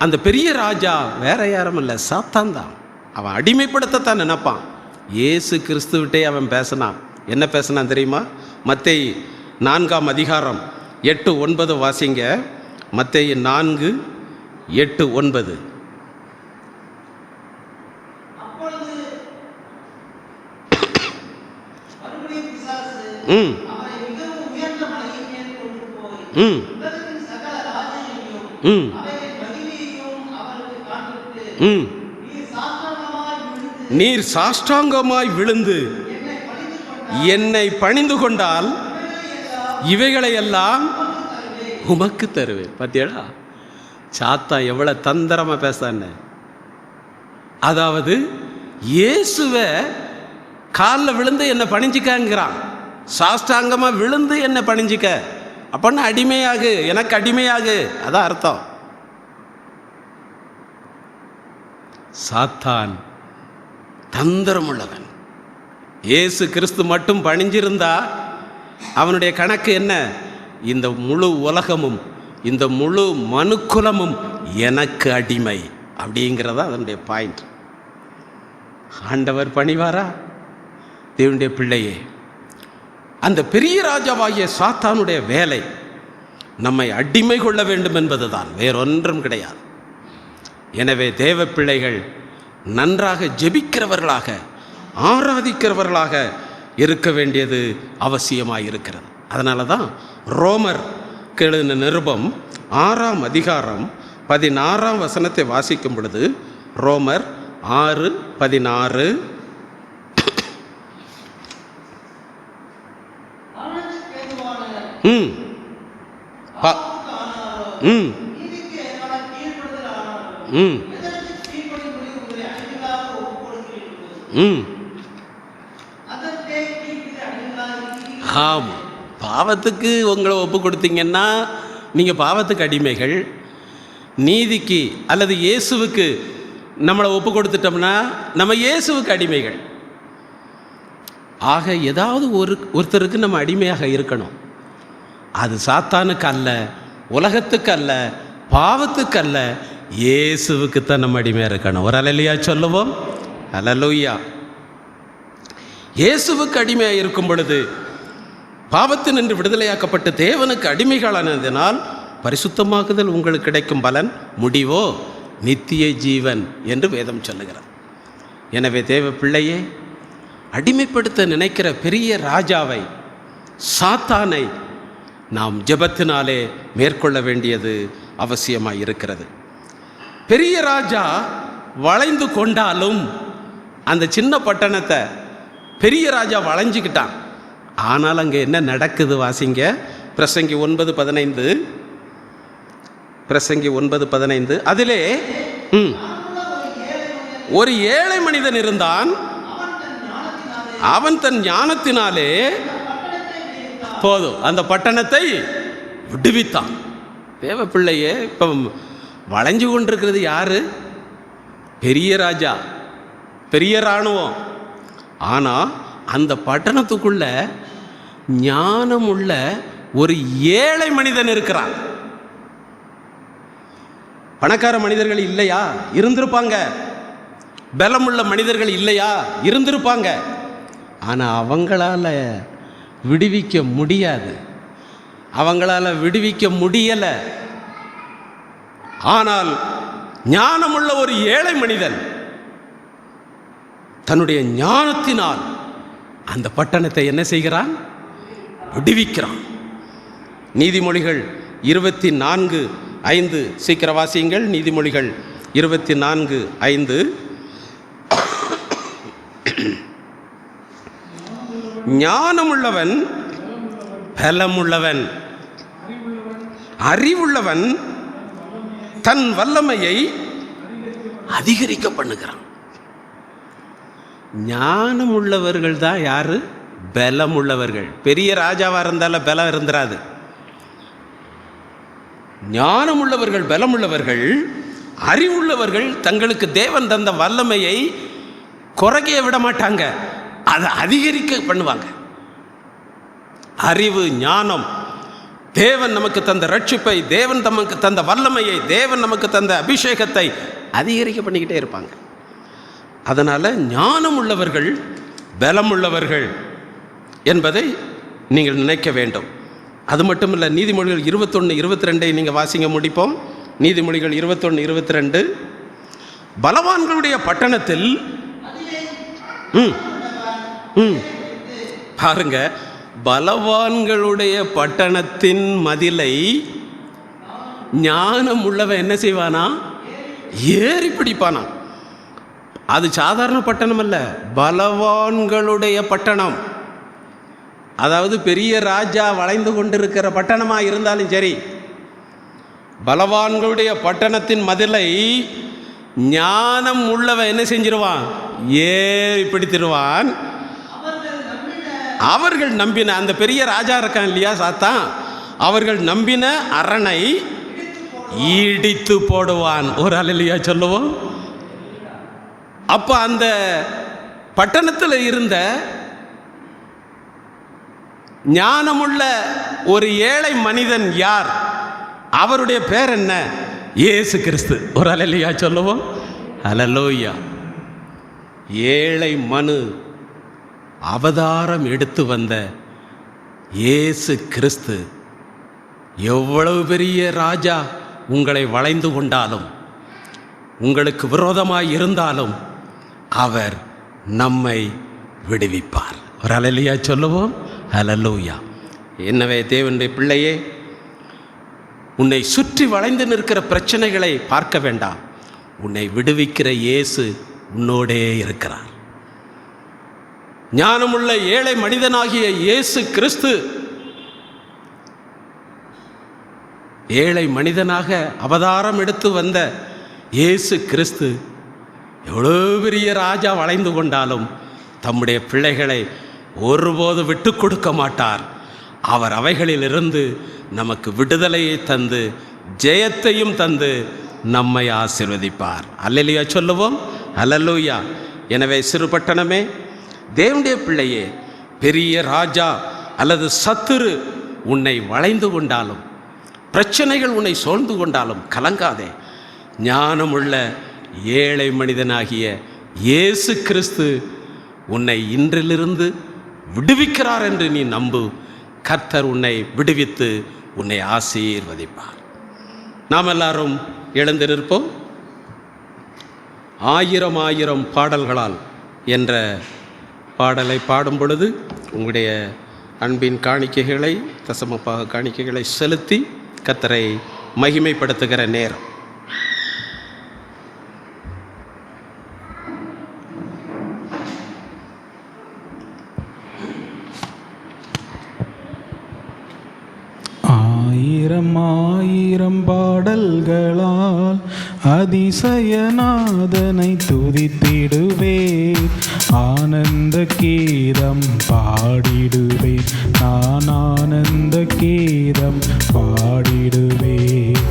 அந்த பெரிய ராஜா வேற யாரும் இல்லை, சாத்தான் தான். அவன் அடிமைப்படுத்தத்தான் நினைப்பான். இயேசு கிறிஸ்துவிட்டே அவன் பேசினான். என்ன பேசினான் தெரியுமா? மத்தேயு 4ஆம் அதிகாரம் 8-9 வாசிங்க. மத்தேயு 4:8-9. நீர் சாஷ்டாங்கமாய் விழுந்து என்னை பணிந்து கொண்டால் இவைகளையெல்லாம் உமக்கு தருவேன். பார்த்தியாடா, சாத்தா எவ்வளவு தந்திரமா பேசான்னு. அதாவது இயேசுவை காலில் விழுந்து என்னை பணிஞ்சிக்கங்கிறான். சாஷ்டாங்கமா விழுந்து என்னை பணிஞ்சிக்க, அப்பன்னா அடிமையாகு, எனக்கு அடிமையாகு, அதான் அர்த்தம். சாத்தான் தந்திரம் உள்ளவன். இயேசு கிறிஸ்து மட்டும் பணிஞ்சிருந்தா அவனுடைய கணக்கு என்ன? இந்த முழு உலகமும் இந்த முழு மனுக்குலமும் எனக்கு அடிமை அப்படிங்கிறதா அதனுடைய பாயிண்ட். ஆண்டவர் பணிவாரா? தேவனுடைய பிள்ளையே, அந்த பெரிய ராஜாவாகிய சாத்தானுடைய வேலை நம்மை அடிமை கொள்ள வேண்டும் என்பதுதான், வேறொன்றும் கிடையாது. எனவே தேவ பிள்ளைகள் நன்றாக ஜெபிக்கிறவர்களாக, ஆராதிக்கிறவர்களாக இருக்க வேண்டியது அவசியமாக இருக்கிறது. அதனால தான் ரோமர் எழுதின நிருபம் 6ஆம் அதிகாரம் 16ஆம் வசனத்தை வாசிக்கும் பொழுது, ரோமர் 6:16, ஆமாம், பாவத்துக்கு உங்களை ஒப்பு கொடுத்தீங்கன்னா நீங்கள் பாவத்துக்கு அடிமைகள். நீதிக்கு அல்லது இயேசுவுக்கு நம்மளை ஒப்பு கொடுத்துட்டோம்னா நம்ம இயேசுவுக்கு அடிமைகள். ஆக ஏதாவது ஒருத்தருக்கு நம்ம அடிமையாக இருக்கணும். அது சாத்தானுக்கு அல்ல, உலகத்துக்கு அல்ல, பாவத்துக்கு அல்ல, இயேசுவுக்குத்தான் நம்ம அடிமையாக இருக்கணும். ஒரு அல்லேலூயா சொல்லுவோம். அல்லேலூயா. இயேசுவுக்கு அடிமையாக இருக்கும் பொழுது பாவத்தினின்று விடுதலையாக்கப்பட்டு தேவனுக்கு அடிமைகளானதினால் பரிசுத்தமாக்குதல் உங்களுக்கு கிடைக்கும் பலன் முடிவோ நித்திய ஜீவன் என்று வேதம் சொல்லுகிறார். எனவே தேவ பிள்ளையே, அடிமைப்படுத்த நினைக்கிற பெரிய ராஜாவை, சாத்தானை நாம் ஜெபத்தினாலே மேற்கொள்ள வேண்டியது அவசியமாக இருக்கிறது. பெரிய ராஜா வளைந்து கொண்டாலும் அந்த சின்ன பட்டணத்தை பெரிய ராஜா வளைஞ்சிக்கிட்டான். ஆனால் அங்கே என்ன நடக்குது வாசிங்க. பிரசங்கி 9:15. பிரசங்கி 9:15. அதிலே ஒரு ஏழை மனிதன் இருந்தான். அவன் தன் ஞானத்தினாலே போதும் அந்த பட்டணத்தை விடுவித்தான். தேவ பிள்ளையே, இப்போ வளைஞ்சு கொண்டிருக்கிறது யாரு? பெரிய ராஜா, பெரிய இராணுவம். ஆனால் அந்த பட்டணத்துக்குள்ள ஞானம் உள்ள ஒரு ஏழை மனிதன் இருக்கிறான். பணக்கார மனிதர்கள் இல்லையா? இருந்திருப்பாங்க. பலமுள்ள மனிதர்கள் இல்லையா? இருந்திருப்பாங்க. ஆனால் அவங்களால விடுவிக்க முடியாது, அவங்களால விடுவிக்க முடியலை. ஆனால் ஞானமுள்ள ஒரு ஏழை மனிதன் தன்னுடைய ஞானத்தினால் அந்த பட்டணத்தை என்ன செய்கிறான்? விடுவிக்கிறான். நீதிமொழிகள் 24:5. சீக்கிர வாசியுங்கள். நீதிமொழிகள் 24:5 ஞானமுள்ளவன் பலமுள்ளவன், அறிவுள்ளவன் தன் வல்லமையை அதிகரிக்க பண்ணுகிறான். ஞானம் உள்ளவர்கள் தான் யாரு? பலம் உள்ளவர்கள். பெரிய ராஜாவா இருந்தாலும் பலம் இருந்துராது. ஞானம் உள்ளவர்கள், பலம் உள்ளவர்கள், அறிவுள்ளவர்கள் தங்களுக்கு தேவன் தந்த வல்லமையை குறைக்க விட மாட்டாங்க, அதை அதிகரிக்க பண்ணுவாங்க. அறிவு, ஞானம், தேவன் நமக்கு தந்த ரட்சிப்பை, தேவன் நமக்கு தந்த வல்லமையை, தேவன் நமக்கு தந்த அபிஷேகத்தை அதிகரிக்க பண்ணிக்கிட்டே இருப்பாங்க. அதனால் ஞானம் உள்ளவர்கள், பலம் உள்ளவர்கள் என்பதை நீங்கள் நினைக்க வேண்டும். அது மட்டும் இல்லை, நீதிமொழிகள் 21:22 நீங்கள் வாசிங்க முடிப்போம். நீதிமொழிகள் 21:22 பலவான்களுடைய பட்டணத்தில் பாருங்க, பலவான்களுடைய பட்டணத்தின் மதிலை ஞானம் உள்ளவன் என்ன செய்வானா? ஏறி பிடிப்பானா. அது சாதாரண பட்டணம் அல்ல, பலவான்களுடைய பட்டணம். அதாவது பெரிய ராஜா வளைந்து கொண்டிருக்கிற பட்டணமாக இருந்தாலும் சரி, பலவான்களுடைய பட்டணத்தின் மதிலை ஞானம் உள்ளவன் என்ன செஞ்சிருவான்? ஏறி பிடித்திருவான். அவர்கள் நம்பின அந்த பெரிய ராஜா இருக்கான் இல்லையா, சாத்தான், அவர்கள் நம்பின அரணை இடித்து போடுவான். ஒரு அல்லேலூயா சொல்லுவோம். அப்ப அந்த பட்டணத்தில் இருந்த ஞானமுள்ள ஒரு ஏழை மனிதன் யார்? அவருடைய பேர் என்ன? இயேசு கிறிஸ்து. ஒரு அல்லேலூயா சொல்லுவோம். அல்லேலூயா. ஏழை மனு அவதாரம் எடுத்து வந்த இயேசு கிறிஸ்து எவ்வளவு பெரிய ராஜா உங்களை வளைந்து கொண்டாலும், உங்களுக்கு விரோதமாய் இருந்தாலும் அவர் நம்மை விடுவிப்பார். ஒரு அல்லேலூயா சொல்லுவோம். அல்லேலூயா. எனவே தேவனுடைய பிள்ளையே, உன்னை சுற்றி வளைந்து நிற்கிற பிரச்சனைகளை பார்க்க வேண்டாம். உன்னை விடுவிக்கிற இயேசு உன்னோடே இருக்கிறார். ஞானமுள்ள ஏழை மனிதனாகிய இயேசு கிறிஸ்து ஏழை மனிதனாக அவதாரம் எடுத்து வந்த இயேசு கிறிஸ்து எவ்வளோ பெரிய ராஜா வளைந்து கொண்டாலும் தம்முடைய பிள்ளைகளை ஒருபோது விட்டு கொடுக்க மாட்டார். அவர் அவைகளிலிருந்து நமக்கு விடுதலையை தந்து ஜெயத்தையும் தந்து நம்மை ஆசீர்வதிப்பார். அல்லேலூயா சொல்லுவோம். அல்லேலூயா. எனவே சிறு பட்டணமே, தேவனுடைய பிள்ளையே, பெரிய ராஜா அல்லது சத்துரு உன்னை வளைந்து கொண்டாலும், பிரச்சனைகள் உன்னை சூழ்ந்து கொண்டாலும் கலங்காதே. ஞானமுள்ள ஏழை மனிதனாகிய இயேசு கிறிஸ்து உன்னை இன்றிலிருந்து விடுவிக்கிறார் என்று நீ நம்பு. கர்த்தர் உன்னை விடுவித்து உன்னை ஆசீர்வதிப்பார். நாம் எல்லாரும் எழுந்து நிற்போம். 1000 1000 பாடல்களால் என்ற பாடலை பாடும் பொழுது உங்களுடைய அன்பின் காணிக்கைகளை, தசமப்பாக காணிக்கைகளை செலுத்தி கர்த்தரை மகிமைப்படுத்துகிற நேரம். ஆயிரம் பாடல்களால் அதிசயநாதனை துதித்திடுவேன். ஆனந்த கீதம் பாடிடுவேன். நான் ஆனந்த கீதம் பாடிடுவேன்.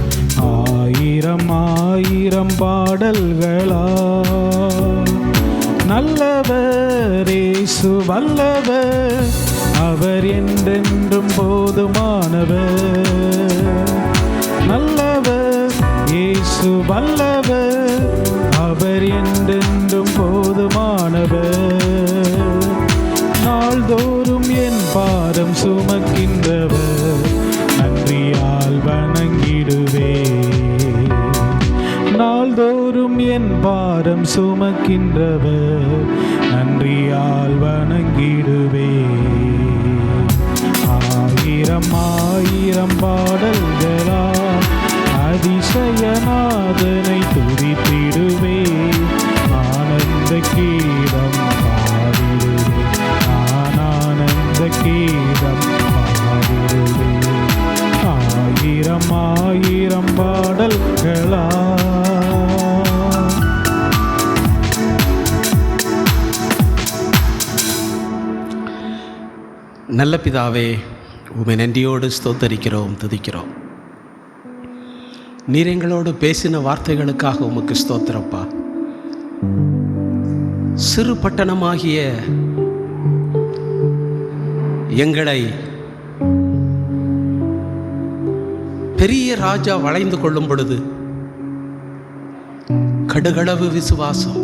1000 பாடல்களால் நல்லவர் இயேசு வல்லவர், அவர் என்றென்றும் போதுமானவர். நல்லவர் இயேசு வல்லவர், அவர் என்றென்றும் போதுமானவர். நாள்தோறும் என் பாரம் சுமக்கின்றவர், நன்றியால் வணங்கிடுவேன். நாள்தோறும் என் பாரம் சுமக்கின்றவர், நன்றியால் வணங்கிடுவேன். 1000 பாடல்களால் அதிசயநாதனை துதித்தே நல்ல பிதாவே, உம்மை நன்றியோடு ஸ்தோத்தரிக்கிறோம், துதிக்கிறோம். நீர் எங்களோடு பேசின வார்த்தைகளுக்காக உமக்கு ஸ்தோத்திரப்பா. சிறு பட்டணமாகிய எங்களை பெரிய ராஜா வளைந்து கொள்ளும் பொழுது கடுகளவு விசுவாசம்,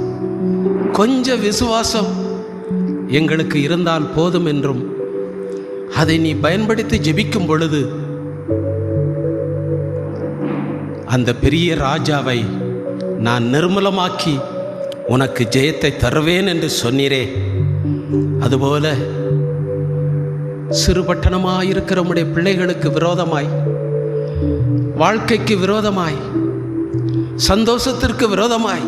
கொஞ்ச விசுவாசம் எங்களுக்கு இருந்தால் போதும் என்றும் அதை நீ பயன்படுத்தி ஜெபிக்கும் பொழுது அந்த பெரிய ராஜாவை நான் நிர்மூலமாக்கி உனக்கு ஜெயத்தை தருவேன் என்று சொன்னீரே, அதுபோல சிறு பட்டணமாயிருக்கிற உம்முடைய பிள்ளைகளுக்கு விரோதமாய், வாழ்க்கைக்கு விரோதமாய், சந்தோஷத்திற்கு விரோதமாய்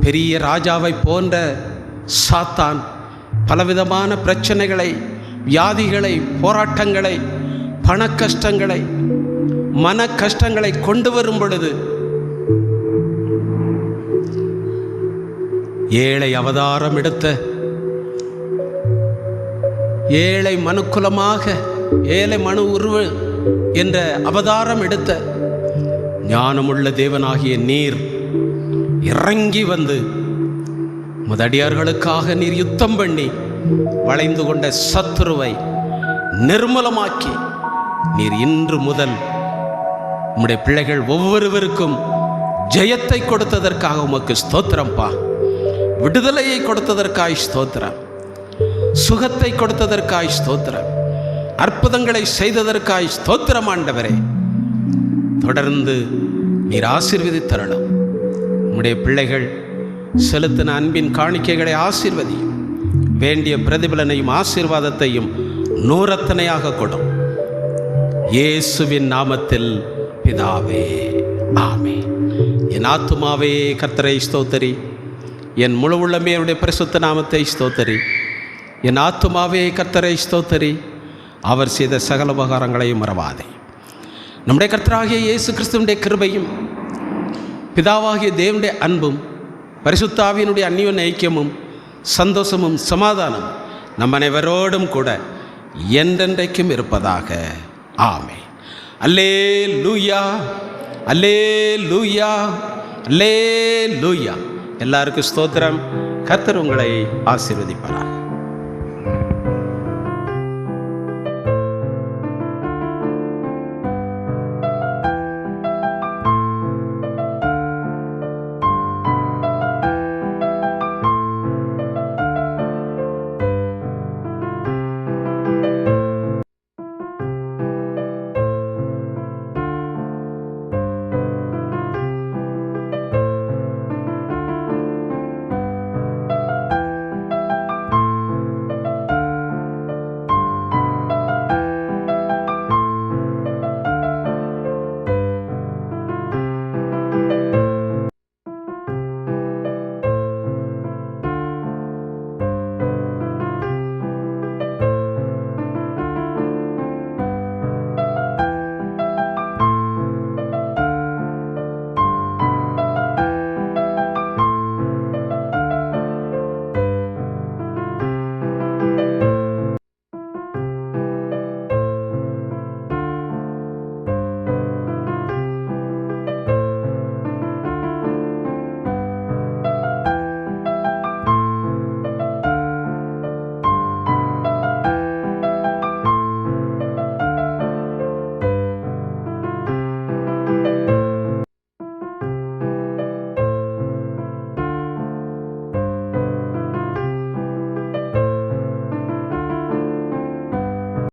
பெரிய ராஜாவை போன்ற சாத்தான் பலவிதமான பிரச்சனைகளை, வியாதிகளை, போராட்டங்களை, பண கஷ்டங்களை, மன கஷ்டங்களை கொண்டு வரும் பொழுது ஏழை அவதாரம் எடுத்த, ஏழை மனுக்குலமாக, ஏழை மனு உருவ என்ற அவதாரம் எடுத்த ஞானமுள்ள தேவனாகிய நீர் இறங்கி வந்து முதடியார்களுக்காக நீர் யுத்தம் பண்ணி வளைந்து கொண்ட சத்துருவை நிர்மூலமாக்கி நீர் இன்று முதல் உம்முடைய பிள்ளைகள் ஒவ்வொருவருக்கும் ஜெயத்தை கொடுத்ததற்காக உமக்கு ஸ்தோத்திரம்பா. விடுதலையை கொடுத்ததற்காய் ஸ்தோத்திரம், சுகத்தை கொடுத்ததற்காய் ஸ்தோத்திரம், அற்புதங்களை செய்ததற்காய் ஸ்தோத்திரம். ஆண்டவரே, தொடர்ந்து நீர் ஆசீர்வதித்தருளும். உம்முடைய பிள்ளைகள் செலுத்தின அன்பின் காணிக்கைகளை ஆசீர்வதியும், வேண்டிய பிரதிபலனையும் ஆசீர்வாதத்தையும் நூறத்தனையாக கொடும். இயேசுவின் நாமத்தில் பிதாவே, ஆமென். என் ஆத்துமாவே கர்த்தரை ஸ்தோத்தரி, என் முழு உள்ளமே அவருடைய பரிசுத்த நாமத்தை ஸ்தோத்தரி. என் ஆத்துமாவே கர்த்தரை ஸ்தோத்தரி, அவர் செய்த சகல உபகாரங்களையும் மறவாதே. நம்முடைய கர்த்தராகிய இயேசு கிறிஸ்துவினுடைய கிருபையும், பிதாவாகிய தேவனுடைய அன்பும், பரிசுத்த ஆவியினுடைய அந்நியோன்ய ஐக்கியமும், சந்தோஷமும், சமாதானம் நம் அனைவரோடும் கூட என்றென்றைக்கும் இருப்பதாக. ஆமென். அல்லேலூயா, அல்லேலூயா, அல்லேலூயா. எல்லாருக்கும் ஸ்தோத்திரம். கர்த்தர் உங்களை ஆசீர்வதிப்பார்.